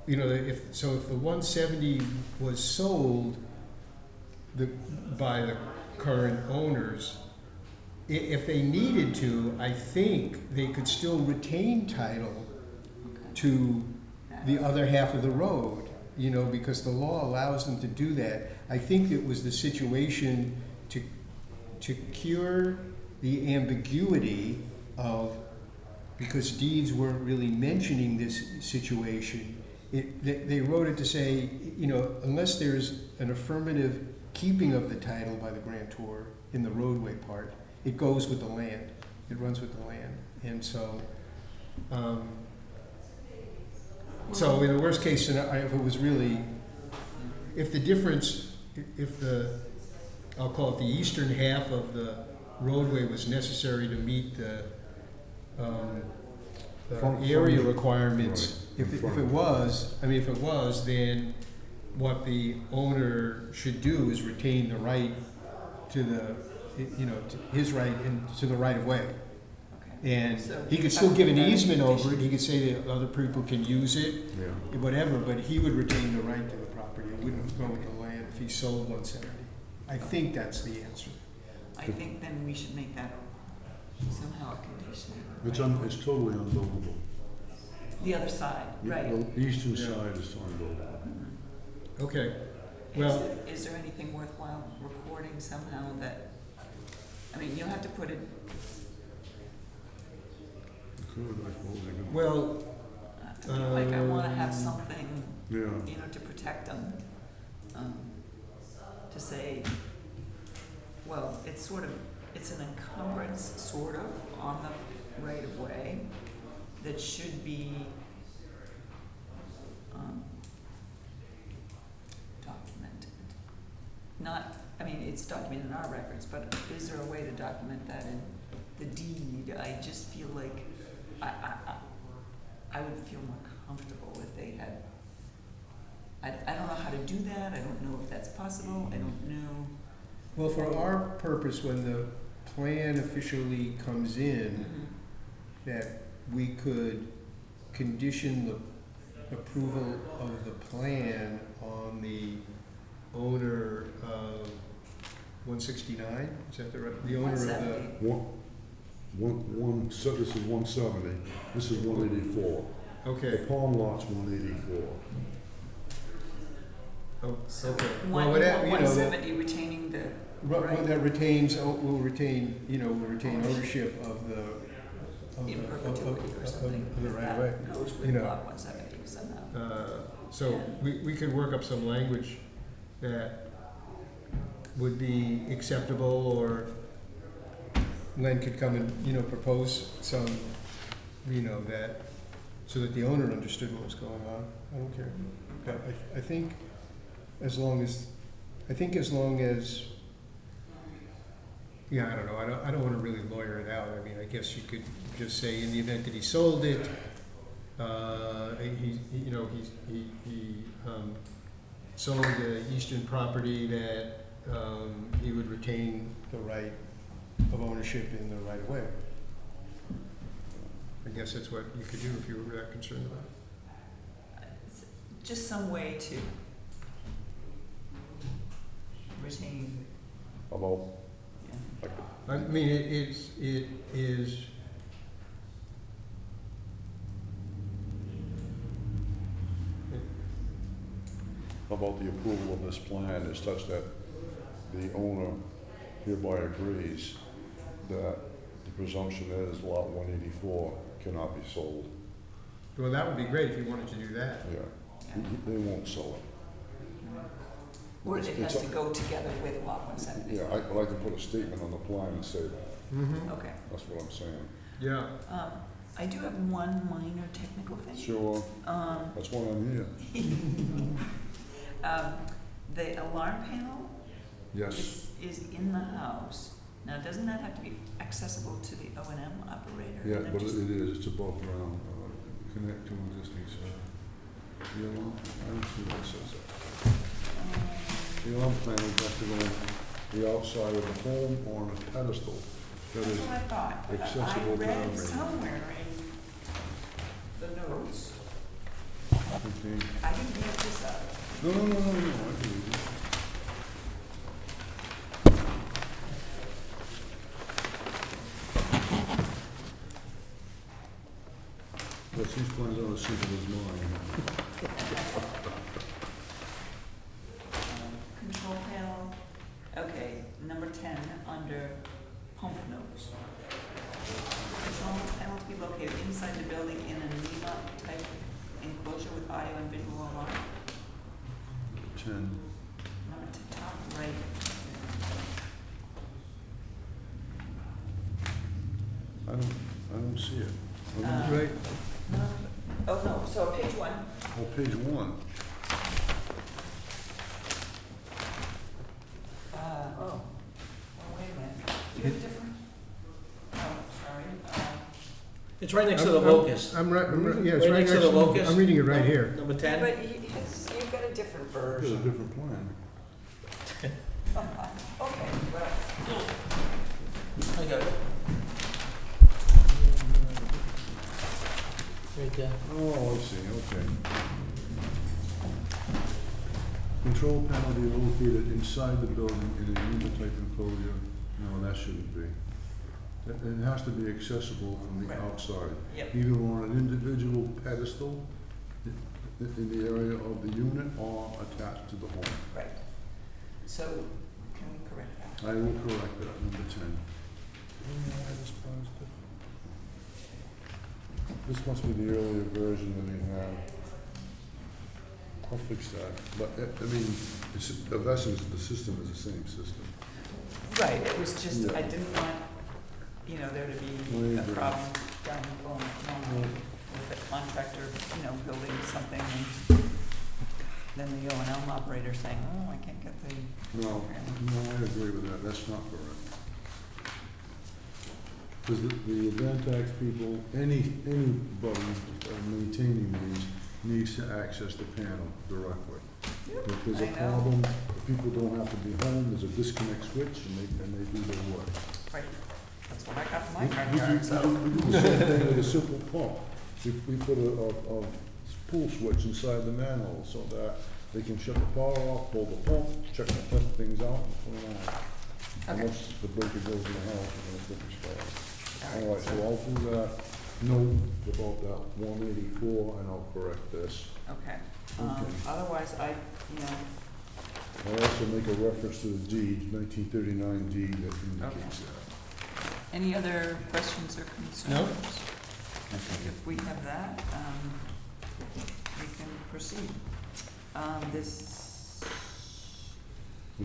[SPEAKER 3] if the 170 was sold by the current owners, if they needed to, I think they could still retain title to the other half of the road, because the law allows them to do that. I think it was the situation to cure the ambiguity of, because deeds weren't really mentioning this situation, they wrote it to say, unless there's an affirmative keeping of the title by the grantor in the roadway part, it goes with the land. It runs with the land. And so, so in the worst case scenario, if it was really, if the difference, I'll call it the eastern half of the roadway was necessary to meet the area requirements, if it was, then what the owner should do is retain the right to to his right and to the right of way.
[SPEAKER 1] Okay.
[SPEAKER 3] And
[SPEAKER 1] So
[SPEAKER 3] he could still give an
[SPEAKER 1] that
[SPEAKER 3] easement over it,
[SPEAKER 1] condition.
[SPEAKER 3] he could say that other people can use it,
[SPEAKER 13] Yeah.
[SPEAKER 3] whatever, but he would retain the right to the property. It wouldn't go with the land if he sold 170. I think that's the answer.
[SPEAKER 1] I think then we should make that somehow a condition.
[SPEAKER 13] It's totally unbuildable.
[SPEAKER 1] The other side, right.
[SPEAKER 13] The eastern
[SPEAKER 3] Yeah.
[SPEAKER 13] side is unbuildable.
[SPEAKER 3] Okay, well,
[SPEAKER 1] Is there anything worthwhile recording somehow that, I mean, you'll have to put it,
[SPEAKER 13] Good, I suppose you could-
[SPEAKER 3] well,
[SPEAKER 1] I feel like I wanna have something,
[SPEAKER 13] Yeah.
[SPEAKER 1] you know, to protect them. To say, well, it's sort of, it's an encumbrance, sort of, on the right of way that should be, documented. Not, I mean, it's documented in our records, but is there a way to document that in the deed? I just feel like I would feel more comfortable if they had, I don't know how to do that, I don't know if that's possible, I don't know.
[SPEAKER 3] well, for our purpose, when the plan officially comes in, that we could condition the approval of the plan on the owner of 169, is that the owner of the?
[SPEAKER 1] 170.
[SPEAKER 13] So this is 170, this is 184. The
[SPEAKER 3] Okay,
[SPEAKER 13] Palm lot's 184.
[SPEAKER 3] oh,
[SPEAKER 1] So
[SPEAKER 3] okay.
[SPEAKER 1] one,
[SPEAKER 3] Well, that, you know, that,
[SPEAKER 1] 170 retaining the,
[SPEAKER 3] right, that retains, will retain, will retain ownership of the,
[SPEAKER 1] in perpetuity or something.
[SPEAKER 3] of the right
[SPEAKER 1] That
[SPEAKER 3] of way.
[SPEAKER 1] goes
[SPEAKER 3] you
[SPEAKER 1] with
[SPEAKER 3] know.
[SPEAKER 1] lot 170 somehow.
[SPEAKER 3] So we could work up some language that would be acceptable, or Len could come and, propose some, that, so that the owner understood what was going on. I don't care. But I think as long as, yeah, I don't know, I don't wanna really lawyer it out. I mean, I guess you could just say, in the event that he sold it, he sold the eastern property, that, he would retain the right of ownership in the right of way. I guess that's what you could do if you were that concerned about it.
[SPEAKER 1] Just some way to retain,
[SPEAKER 13] About,
[SPEAKER 1] yeah.
[SPEAKER 3] I mean, it is.
[SPEAKER 13] about the approval of this plan is such that the owner hereby agrees that the presumption is lot 184 cannot be sold.
[SPEAKER 3] Well, that would be great if you wanted to do that.
[SPEAKER 13] Yeah, they won't sell it.
[SPEAKER 1] Or it has
[SPEAKER 13] It's
[SPEAKER 1] to go together with lot 170.
[SPEAKER 13] Yeah, I'd like to put a statement on the plan and say that.
[SPEAKER 3] Mm-hmm.
[SPEAKER 1] Okay.
[SPEAKER 13] That's what I'm saying.
[SPEAKER 3] Yeah.
[SPEAKER 1] I do have one minor technical thing.
[SPEAKER 13] Sure, that's why I'm here.
[SPEAKER 1] The alarm panel
[SPEAKER 13] Yes,
[SPEAKER 1] is in the house. Now, doesn't that have to be accessible to the O&M operator?
[SPEAKER 13] yeah,
[SPEAKER 1] And then
[SPEAKER 13] but
[SPEAKER 1] just-
[SPEAKER 13] it is, it's above ground, connect to existing service. The alarm, I don't see what it says there. The alarm panel has to go on the outside of the home or on a pedestal. That
[SPEAKER 1] That's
[SPEAKER 13] is,
[SPEAKER 1] what I thought. But
[SPEAKER 13] accessible to
[SPEAKER 1] I read
[SPEAKER 13] everyone.
[SPEAKER 1] somewhere in the notes,
[SPEAKER 13] okay.
[SPEAKER 1] I didn't make this up.
[SPEAKER 13] No, I can read it. Yes, these plans are as simple as mine.
[SPEAKER 1] Control panel, okay, number 10, under pump notes. Control panel to be located inside the building in a NEMA-type enclosure with audio and visual alarm.
[SPEAKER 13] 10.
[SPEAKER 1] Number to top right.
[SPEAKER 13] I don't see it.
[SPEAKER 3] Right.
[SPEAKER 1] No, oh, no, so page 1.
[SPEAKER 13] Oh, page 1.
[SPEAKER 1] Oh, wait a minute. Do you have a different? Oh, sorry.
[SPEAKER 4] It's right next to the locust.
[SPEAKER 3] I'm right, yeah, it's
[SPEAKER 4] Right
[SPEAKER 3] right
[SPEAKER 4] next to the locust.
[SPEAKER 3] I'm reading it right here.
[SPEAKER 4] Number 10?
[SPEAKER 1] But you've got a different
[SPEAKER 13] There's a
[SPEAKER 1] version.
[SPEAKER 13] different plan.
[SPEAKER 1] Okay, well,
[SPEAKER 4] I got it. Right there.
[SPEAKER 13] Oh, I see, okay. Control panel be located inside the building in a unit-type enclosure? No, that shouldn't be. It has to be accessible from the
[SPEAKER 1] Right.
[SPEAKER 13] outside,
[SPEAKER 1] Yep.
[SPEAKER 13] either on an individual pedestal in the area of the unit or attached to the home.
[SPEAKER 1] Right. So, can we correct that?
[SPEAKER 13] I will correct that, number 10. This must be the earlier version that we have. I'll fix that, but, I mean, it's, of essence, the system is the same system.
[SPEAKER 1] Right, it was just,
[SPEAKER 13] Yeah.
[SPEAKER 1] I didn't want, there to be
[SPEAKER 13] I
[SPEAKER 1] a
[SPEAKER 13] agree.
[SPEAKER 1] problem down going on with a contractor, building something and then the O&M operator saying, oh, I can't get the
[SPEAKER 13] No, I agree with that, that's not correct. Because the event tax people, anybody maintaining these needs to access the panel directly. If there's a
[SPEAKER 1] I know.
[SPEAKER 13] problem, if people don't have to be home, there's a disconnect switch and they do their work.
[SPEAKER 1] Right, that's what I got in my
[SPEAKER 13] We
[SPEAKER 1] front
[SPEAKER 13] do
[SPEAKER 1] yard, so.
[SPEAKER 13] the same thing with a simple pump. We put a pull switch inside the manhole so that they can shut the power off, pull the pump, test things out, and put it on.
[SPEAKER 1] Okay.
[SPEAKER 13] Unless the breaker goes in the house and it's different story.
[SPEAKER 1] All
[SPEAKER 13] All right, so I'll do that, note about that 184, and I'll correct this.
[SPEAKER 1] Okay,
[SPEAKER 13] Okay.
[SPEAKER 1] otherwise
[SPEAKER 13] I'll also make a reference to the deed, 1939 deed that indicates that.
[SPEAKER 1] any other questions or concerns?
[SPEAKER 3] No.
[SPEAKER 1] I think if we have that, we can proceed. This,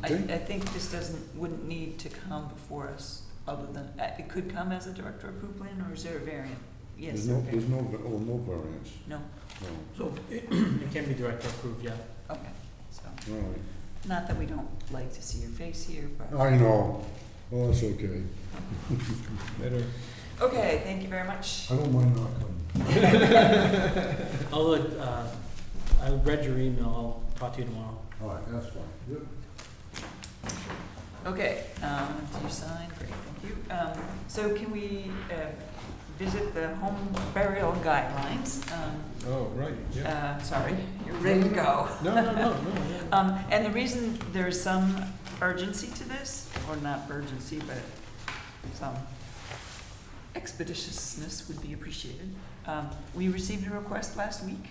[SPEAKER 1] I
[SPEAKER 13] Okay?
[SPEAKER 1] think this wouldn't need to come before us, other than, it could come as a director approved plan, or is there a variant? Yes, okay.
[SPEAKER 13] There's no variance,
[SPEAKER 1] No,
[SPEAKER 13] no.
[SPEAKER 4] So it can be director approved, yeah.
[SPEAKER 1] okay, so,
[SPEAKER 13] All right.
[SPEAKER 1] not that we don't like to see your face here, but.
[SPEAKER 13] I know, well, that's okay.
[SPEAKER 3] Better.
[SPEAKER 1] Okay, thank you very much.
[SPEAKER 13] I don't mind not coming.
[SPEAKER 4] I'll look, I read your email, I'll talk to you tomorrow.
[SPEAKER 13] All right, that's fine. Yep.
[SPEAKER 1] Okay, do you sign? Great, thank you. So can we visit the home burial guidelines?
[SPEAKER 3] Oh, right, yeah.
[SPEAKER 1] Sorry, you're ready to go.
[SPEAKER 3] No.
[SPEAKER 1] And the reason there's some urgency to this, or not urgency, but some expeditiousness would be appreciated. We received a request last week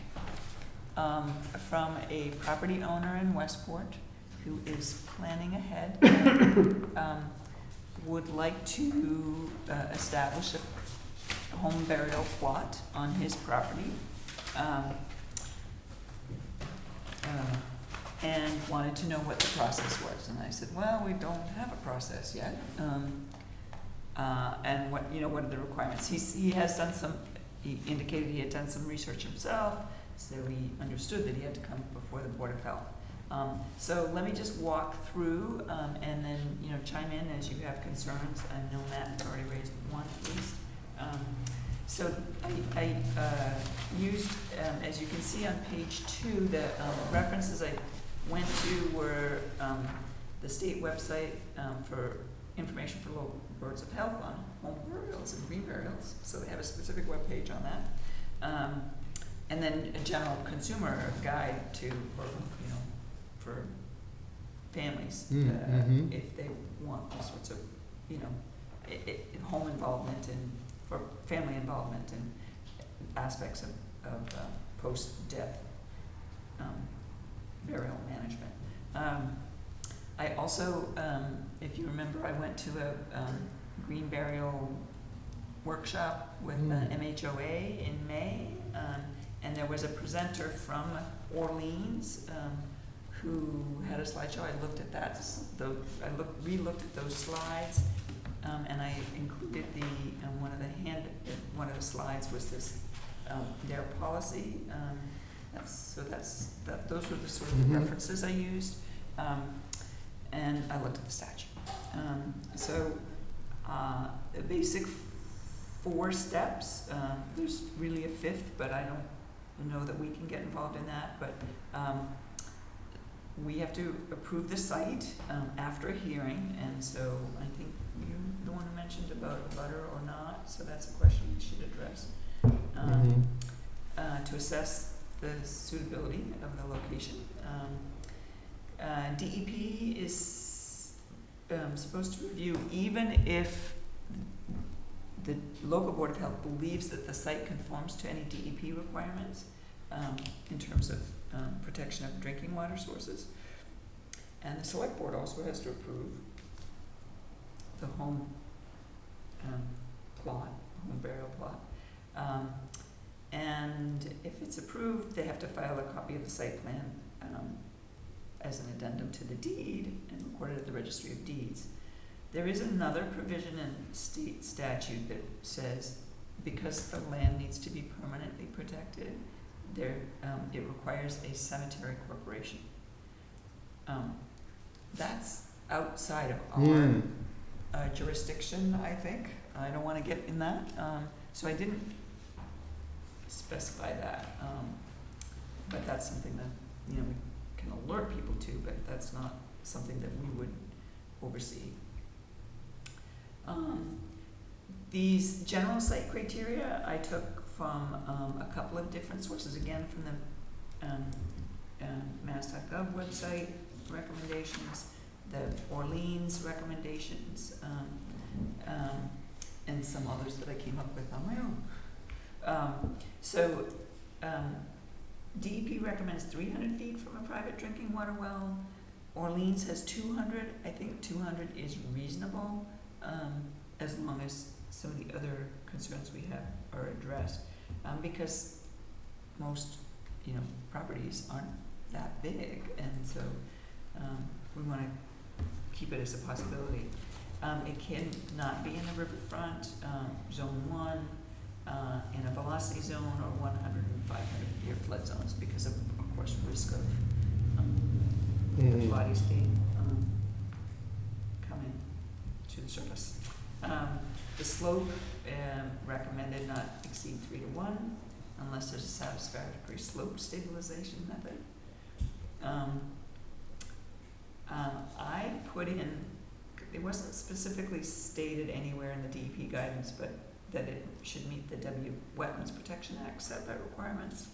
[SPEAKER 1] from a property owner in Westport who is planning ahead, would like to establish a home burial plot on his property, and wanted to know what the process was. And I said, well, we don't have a process yet. And what are the requirements? He indicated he had done some research himself, so he understood that he had to come before the Board of Health. So let me just walk through, and then, chime in as you have concerns. I know Matt has already raised one at least. So I used, as you can see on page 2, the references I went to were the state website for information for local boards of health on home burials and green burials. So they have a specific web page on that. And then a general consumer guide for families, if they want all sorts of, home involvement and or family involvement and aspects of post-death burial management. I also, if you remember, I went to a green burial workshop with MHOA in May, and there was a presenter from Orleans who had a slideshow. I looked at that. Re-looked at those slides, and I included one of the slides was this their policy. Those were the sort of the references I used, and I looked at the statute. The basic 4 steps. There's really a 5th, but I don't know that we can get involved in that. But we have to approve the site after a hearing, and so I think you're the one who mentioned about butter or not, so that's a question we should address. to assess the suitability of the location. DEP is supposed to review even if the local Board of Health believes that the site conforms to any DEP requirements in terms of protection of drinking water sources. And the Select Board also has to approve the home home burial plot. And if it's approved, they have to file a copy of the site plan as an addendum to the deed and record it at the Registry of Deeds. There is another provision in state statute that says because the land needs to be permanently protected, it requires a cemetery corporation. That's outside of our jurisdiction, I think. I don't want to get in that, so I didn't specify that. But that's something that, we can alert people to, but that's not something that we would oversee. These general site criteria I took from a couple of different sources, again from the mass.gov website recommendations, the Orleans recommendations, and some others that I came up with on my own. DEP recommends 300 feet from a private drinking water well. Orleans has 200. I think 200 is reasonable, as long as some of the other concerns we have are addressed, because most, properties aren't that big, and so we want to keep it as a possibility. It cannot be in the riverfront, zone 1, in a velocity zone, or 100 and 500-year flood zones because of course, risk of the bodies being coming to the surface. The slope recommended not exceed 3 to 1 unless there's a satisfactory slope stabilization method. I put in, it wasn't specifically stated anywhere in the DEP guidance, but that it should meet the Wetlands Protection Act setback requirements.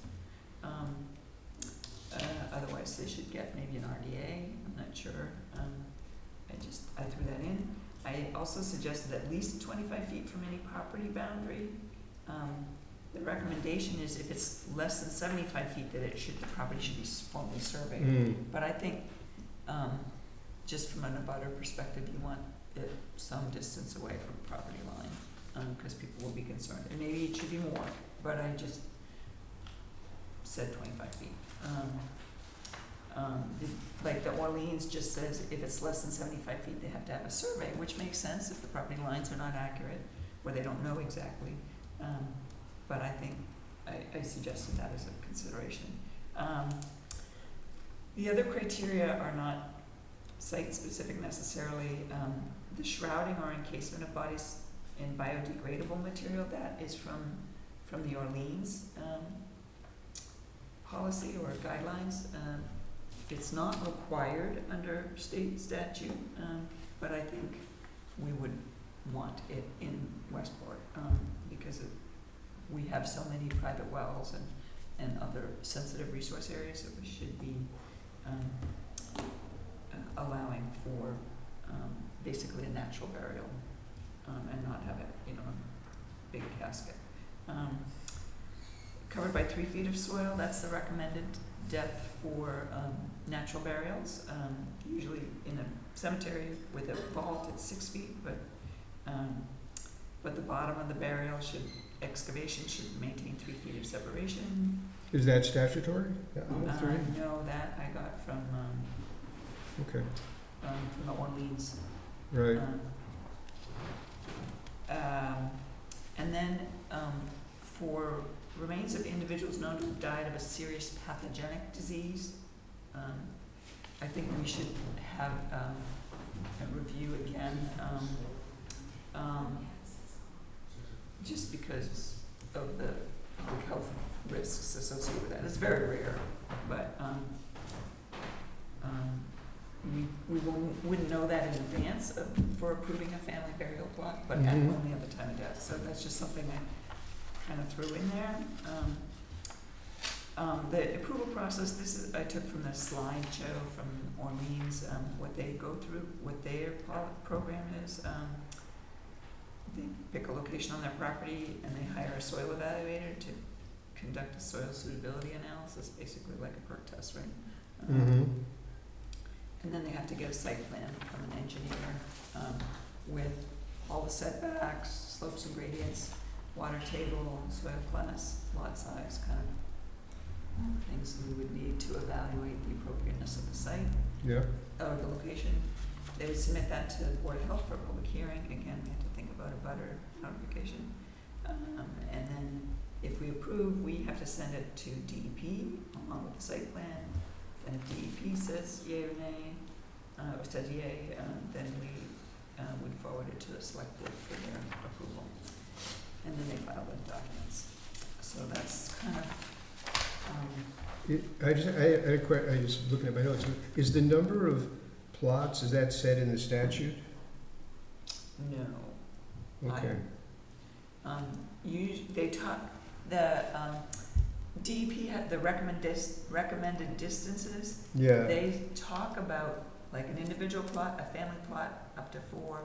[SPEAKER 1] Otherwise they should get maybe an RDA, I'm not sure. I threw that in. I also suggested at least 25 feet from any property boundary. The recommendation is if it's less than 75 feet, that the property should be formally surveyed. But I think just from an abutter perspective, you want it some distance away from the property line, because people will be concerned. And maybe it should be more, but I just said 25 feet. Like the Orleans just says if it's less than 75 feet, they have to have a survey, which makes sense if the property lines are not accurate or they don't know exactly. But I think I suggested that as a consideration. The other criteria are not site-specific necessarily. The shrouding or encasement of bodies in biodegradable material, that is from the Orleans policy or guidelines. It's not required under state statute, but I think we would want it in Westport because we have so many private wells and other sensitive resource areas that we should be allowing for basically a natural burial and not have it, a big casket. Covered by 3 feet of soil, that's the recommended depth for natural burials. Usually in a cemetery with a vault, it's 6 feet, but the bottom of the burial excavation should maintain 3 feet of separation.
[SPEAKER 7] Is that statutory?
[SPEAKER 1] No, that I got from
[SPEAKER 7] Okay.
[SPEAKER 1] From the Orleans.
[SPEAKER 7] Right.
[SPEAKER 1] And then for remains of individuals known to have died of a serious pathogenic disease, I think we should have a review again, just because of the public health risks associated with that. It's very rare, but we wouldn't know that in advance for approving a family burial plot, but only at the time of death. So that's just something I kind of threw in there. The approval process, I took from the slideshow from Orleans, what they go through, what their program is. They pick a location on their property and they hire a soil evaluator to conduct a soil suitability analysis, basically like a perk test, right? And then they have to get a site plan from an engineer, with all the setbacks, slopes and gradients, water table, soil class, lot size, kind of all the things we would need to evaluate the appropriateness of the site,
[SPEAKER 3] Yeah.
[SPEAKER 1] or the location. They would submit that to the Board of Health for a public hearing. Again, we have to think about a butter notification. And then if we approve, we have to send it to DEP along with the site plan. And if DEP says yea or nay, or says yea, then we would forward it to the select board for their approval. And then they file the documents. So that's kind of,
[SPEAKER 3] I just looking at my notes, is the number of plots, is that set in the statute?
[SPEAKER 1] no.
[SPEAKER 3] Okay.
[SPEAKER 1] They talk, the DEP had the recommended distances.
[SPEAKER 3] Yeah,
[SPEAKER 1] They talk about like an individual plot, a family plot up to 4,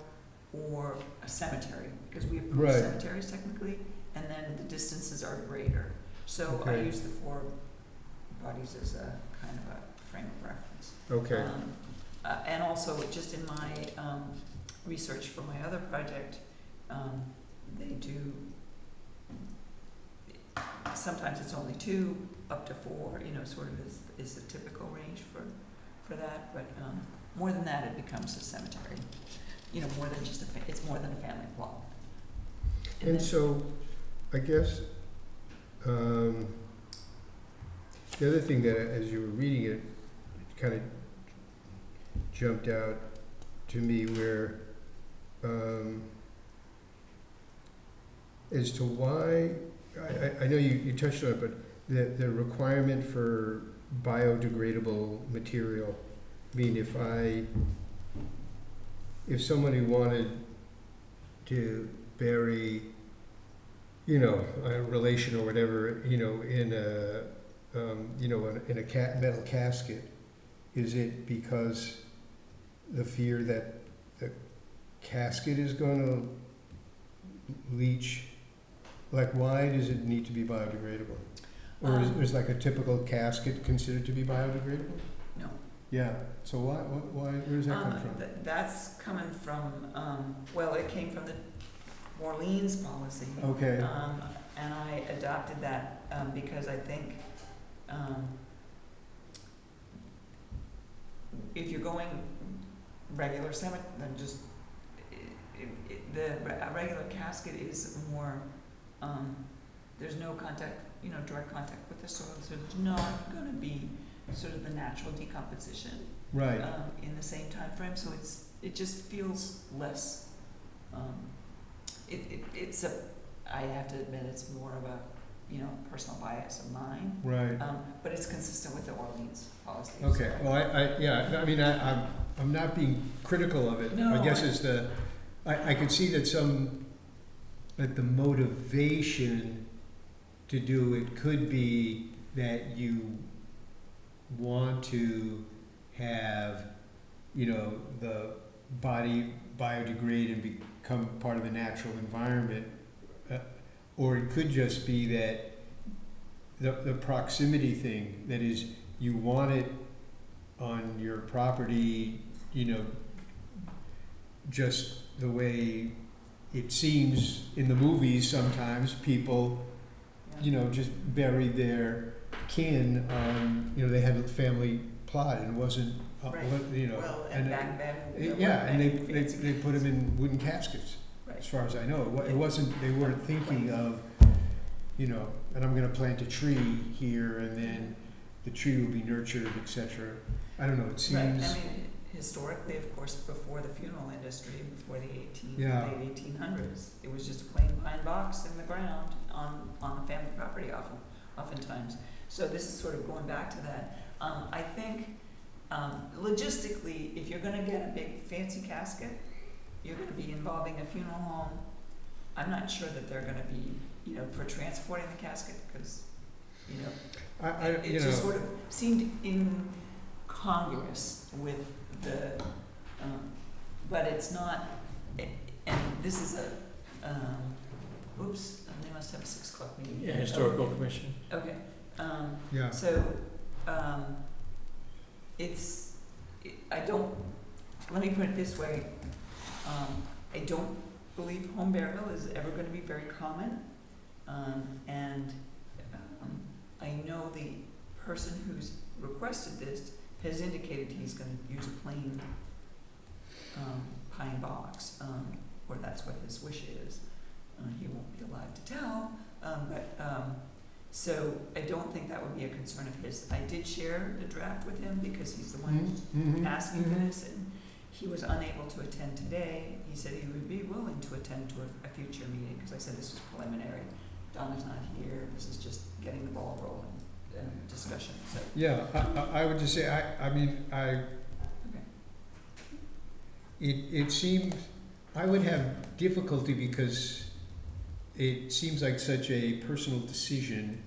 [SPEAKER 1] or a cemetery, because we approve
[SPEAKER 3] Right.
[SPEAKER 1] cemeteries technically, and then the distances are greater. So I
[SPEAKER 3] Okay.
[SPEAKER 1] use the 4 bodies as a kind of a frame of reference.
[SPEAKER 3] okay,
[SPEAKER 1] And also, just in my research for my other project, they do, sometimes it's only 2, up to 4, sort of is the typical range for that, but more than that, it becomes a cemetery. More than just it's more than a family plot.
[SPEAKER 3] and
[SPEAKER 1] then-
[SPEAKER 3] so, I guess, the other thing that, as you were reading it, kind of jumped out to me where, as to why, I know you touched on it, but the requirement for biodegradable material, I mean, if somebody wanted to bury, a relation or whatever, in a, in a metal casket, is it because the fear that the casket is gonna leach? Like, why does it need to be biodegradable? Or is like a typical casket considered to be biodegradable?
[SPEAKER 1] No.
[SPEAKER 3] Yeah, so why, where does that come from?
[SPEAKER 1] That's coming from, it came from the Orleans policy.
[SPEAKER 3] Okay,
[SPEAKER 1] And I adopted that, because I think, if you're going regular cemetery, then just, a regular casket is more, there's no contact, direct contact with the soil, so there's not gonna be sort of the natural decomposition,
[SPEAKER 3] right,
[SPEAKER 1] in the same time frame. So it just feels less, I have to admit, it's more of a, personal bias of mine,
[SPEAKER 3] right.
[SPEAKER 1] but it's consistent with the Orleans policy.
[SPEAKER 3] Okay,
[SPEAKER 1] so-
[SPEAKER 3] well, I'm not being critical of it.
[SPEAKER 1] No,
[SPEAKER 3] I guess it's I could see that the motivation to do it could be that you want to have, the body biodegrade and become part of the natural environment. Or it could just be that the proximity thing, that is, you want it on your property, just the way it seems in the movies sometimes, people, just bury their kin on, they had a family plot and it wasn't,
[SPEAKER 1] Right. Well,
[SPEAKER 3] and
[SPEAKER 1] and back then. there
[SPEAKER 3] yeah,
[SPEAKER 1] weren't
[SPEAKER 3] and
[SPEAKER 1] many fancy
[SPEAKER 3] they put them in wooden caskets,
[SPEAKER 1] Right.
[SPEAKER 3] as far as I know. It wasn't, they weren't thinking of, and I'm gonna plant a tree here and then the tree will be nurtured, et cetera. I don't know, it
[SPEAKER 1] Right,
[SPEAKER 3] seems,
[SPEAKER 1] historically, of course, before the funeral industry, before the
[SPEAKER 3] Yeah.
[SPEAKER 1] late 1800s, it was just a plain pine box in the ground on the family property oftentimes. So this is sort of going back to that. I think, logistically, if you're gonna get a big fancy casket, you're gonna be involving a funeral home. I'm not sure that they're gonna be, for transporting the casket, because you know,
[SPEAKER 7] I, you
[SPEAKER 1] it just
[SPEAKER 7] know,
[SPEAKER 1] sort of seemed incongruous with the, but it's not, and this is oops, they must have a 6 o'clock meeting.
[SPEAKER 4] Yeah, historical commission.
[SPEAKER 1] Okay,
[SPEAKER 7] yeah.
[SPEAKER 1] so, I don't, let me put it this way, I don't believe home burial is ever gonna be very common. And I know the person who's requested this has indicated he's gonna use a plain pine box, or that's what his wish is. He won't be alive to tell, so I don't think that would be a concern of his. I did share the draft with him because he's the one who's asking for this, and he was unable to attend today. He said he would be willing to attend to a future meeting, because I said this was preliminary. Donna's not here, this is just getting the ball rolling and discussion, so.
[SPEAKER 7] Yeah, I would just say, it seemed, I would have difficulty because it seems like such a personal decision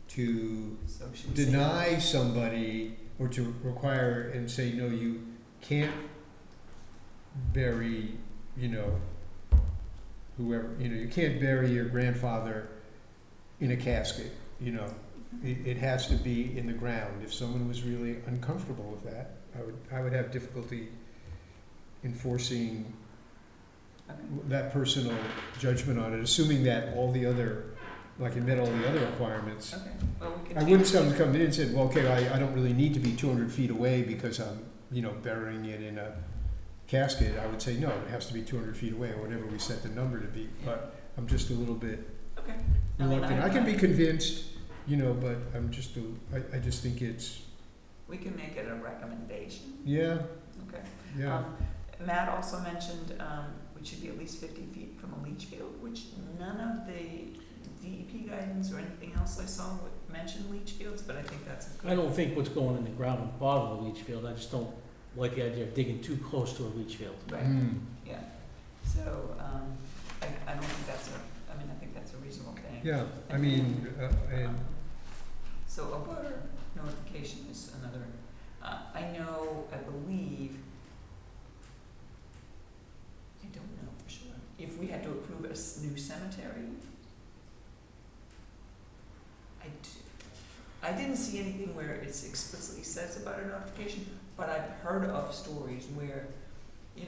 [SPEAKER 7] to
[SPEAKER 1] So should we say-
[SPEAKER 7] deny somebody or to require and say, no, you can't bury, whoever, you can't bury your grandfather in a casket, It has to be in the ground. If someone was really uncomfortable with that, I would have difficulty enforcing that personal judgment on it, assuming that all the other, like it met all the other requirements.
[SPEAKER 1] Okay, well, we can.
[SPEAKER 7] I wouldn't someone come in and said, well, okay, I don't really need to be 200 feet away because I'm, burying it in a casket. I would say, no, it has to be 200 feet away, or whatever we set the number to be. But I'm just a little bit
[SPEAKER 1] Okay.
[SPEAKER 7] reluctant. I can be convinced, but I'm just, I just think it's,
[SPEAKER 1] We can make it a recommendation.
[SPEAKER 7] yeah,
[SPEAKER 1] Okay.
[SPEAKER 7] yeah.
[SPEAKER 1] Matt also mentioned, we should be at least 50 feet from a leach field, which none of the DEP guidance or anything else I saw would mention leach fields, but I think that's a good.
[SPEAKER 4] I don't think what's going in the ground at the bottom of the leach field, I just don't like the idea of digging too close to a leach field.
[SPEAKER 1] Right, yeah. So, I don't think that's I think that's a reasonable thing.
[SPEAKER 7] Yeah, I mean, and
[SPEAKER 1] So a butter notification is another, I believe, I don't know for sure, if we had to approve a new cemetery, I didn't see anything where it explicitly says about a notification, but I've heard of stories where, they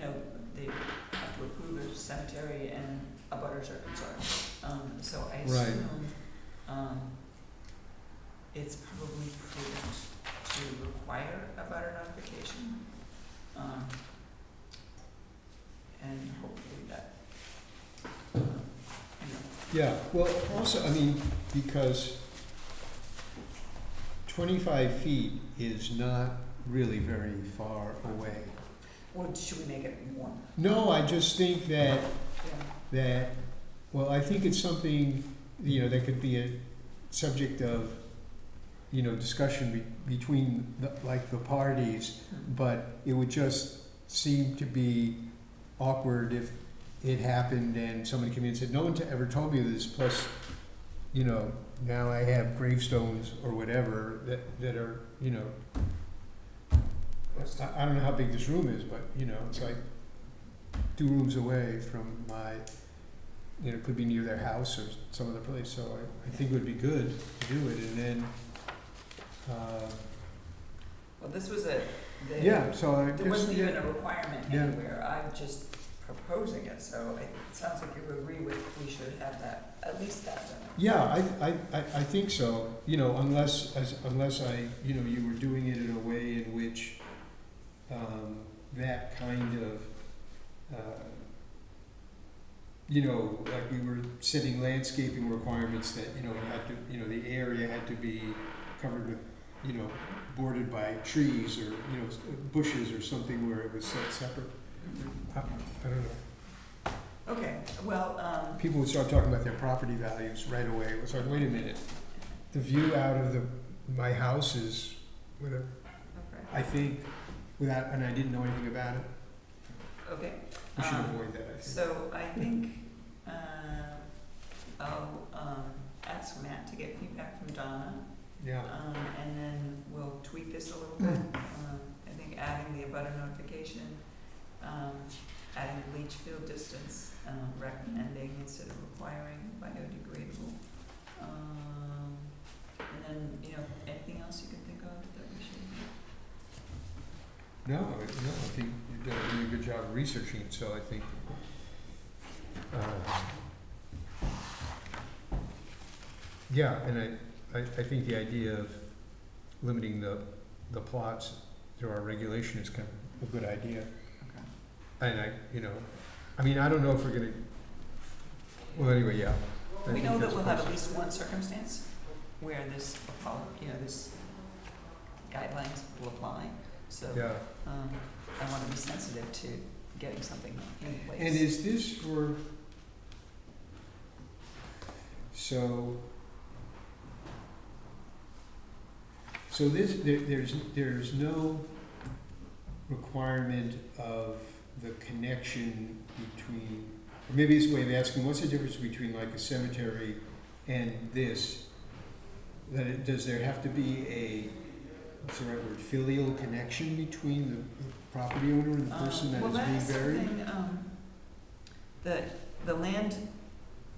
[SPEAKER 1] have to approve a cemetery and abutters are concerned. So I
[SPEAKER 7] Right.
[SPEAKER 1] assume, it's probably prudent to require a butter notification. And hopefully that,
[SPEAKER 7] yeah, well, also, I mean, because 25 feet is not really very far away.
[SPEAKER 1] or should we make it more?
[SPEAKER 7] No, I just think that,
[SPEAKER 1] Yeah.
[SPEAKER 7] I think it's something, that could be a subject of, discussion between the parties, but it would just seem to be awkward if it happened and somebody came in and said, no one ever told me this, plus, now I have gravestones or whatever that are, I don't know how big this room is, but, it's like 2 rooms away from my, it could be near their house or some other place, so I think it would be good to do it, and then,
[SPEAKER 1] Well, this was there
[SPEAKER 7] so I
[SPEAKER 1] wasn't
[SPEAKER 7] guess,
[SPEAKER 1] even a requirement
[SPEAKER 7] Yeah.
[SPEAKER 1] anywhere, I'm just proposing it, so it sounds like you agree with, we should have that, at least that.
[SPEAKER 7] yeah, I think so, unless you were doing it in a way in which, that kind of, like we were setting landscaping requirements that, it had to, the area had to be covered with, bordered by trees or, bushes or something where it was set separate. I don't know.
[SPEAKER 1] Okay, well,
[SPEAKER 7] People would start talking about their property values right away. It's like, wait a minute, the view out of my house is, whatever,
[SPEAKER 1] okay,
[SPEAKER 7] I think, and I didn't know anything about it.
[SPEAKER 1] okay.
[SPEAKER 7] We should avoid that, I think.
[SPEAKER 1] So I think, I'll, ask Matt to get feedback from Donna,
[SPEAKER 7] Yeah,
[SPEAKER 1] and then we'll tweak this a little bit. I think adding the abutter notification, adding the leach field distance, recommending instead of requiring biodegradable. And then, anything else you can think of that we should?
[SPEAKER 7] no, I think you've done a really good job of researching it, so I think, yeah, and I think the idea of limiting the plots through our regulation is kind of a good idea.
[SPEAKER 1] Okay.
[SPEAKER 7] And I don't know if we're gonna, well, anyway, yeah. I
[SPEAKER 1] We
[SPEAKER 7] think
[SPEAKER 1] know that
[SPEAKER 7] that's
[SPEAKER 1] we'll have at
[SPEAKER 7] possible.
[SPEAKER 1] least one circumstance where this, this guidelines will apply, so,
[SPEAKER 7] Yeah,
[SPEAKER 1] I wanna be sensitive to getting something in place.
[SPEAKER 7] and is this for, so there's no requirement of the connection between, or maybe it's a way of asking, what's the difference between like a cemetery and this? Does there have to be a, what's the right word, filial connection between the property owner and the person that is being buried?
[SPEAKER 1] Well, that's something, the land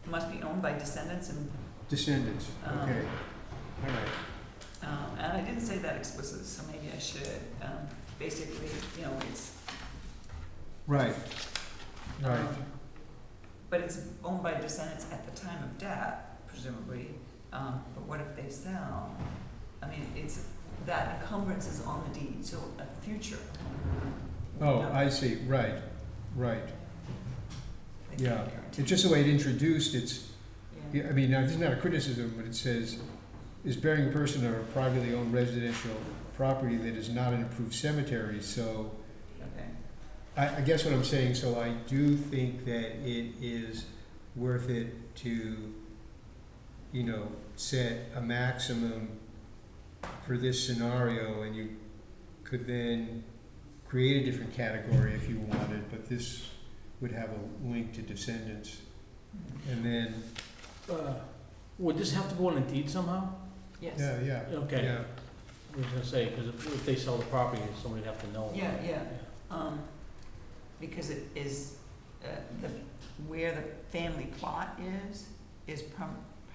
[SPEAKER 1] must be owned by descendants and,
[SPEAKER 7] Descendants, okay, all right.
[SPEAKER 1] and I didn't say that explicitly, so maybe I should. Basically, it's.
[SPEAKER 7] Right, right.
[SPEAKER 1] But it's owned by descendants at the time of death, presumably. But what if they sell? I mean, that encumbrance is on the deed, so a future.
[SPEAKER 7] Oh,
[SPEAKER 1] No.
[SPEAKER 7] I see, right.
[SPEAKER 1] They
[SPEAKER 7] Yeah,
[SPEAKER 1] can't guarantee.
[SPEAKER 7] it's just the way it introduced,
[SPEAKER 1] Yeah.
[SPEAKER 7] I mean, now, this is not a criticism, but it says, is burying a person on a privately owned residential property that is not an approved cemetery, so
[SPEAKER 1] Okay.
[SPEAKER 7] I guess what I'm saying, so I do think that it is worth it to, set a maximum for this scenario, and you could then create a different category if you wanted, but this would have a link to descendants. And then,
[SPEAKER 4] Would this have to go on a deed somehow?
[SPEAKER 1] Yes.
[SPEAKER 7] yeah,
[SPEAKER 4] Okay,
[SPEAKER 7] yeah,
[SPEAKER 4] I was gonna say, because if they sell the property, somebody'd have to know.
[SPEAKER 1] Yeah. Because it is, where the family plot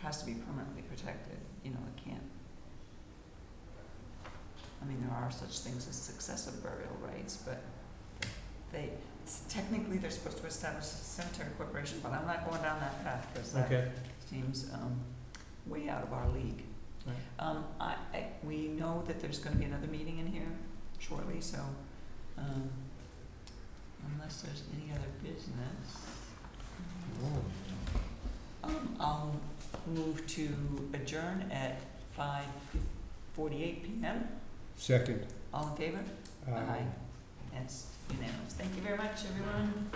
[SPEAKER 1] has to be permanently protected, it can't. I mean, there are such things as successive burial rights, but technically they're supposed to establish a cemetery corporation, but I'm not going down that path, because that
[SPEAKER 4] Okay.
[SPEAKER 1] seems, way out of our league.
[SPEAKER 4] Right.
[SPEAKER 1] We know that there's gonna be another meeting in here shortly, so, unless there's any other business, I'll move to adjourn at 5:48 PM.
[SPEAKER 7] second.
[SPEAKER 1] All in favor? That's unanimous. Thank you very much, everyone.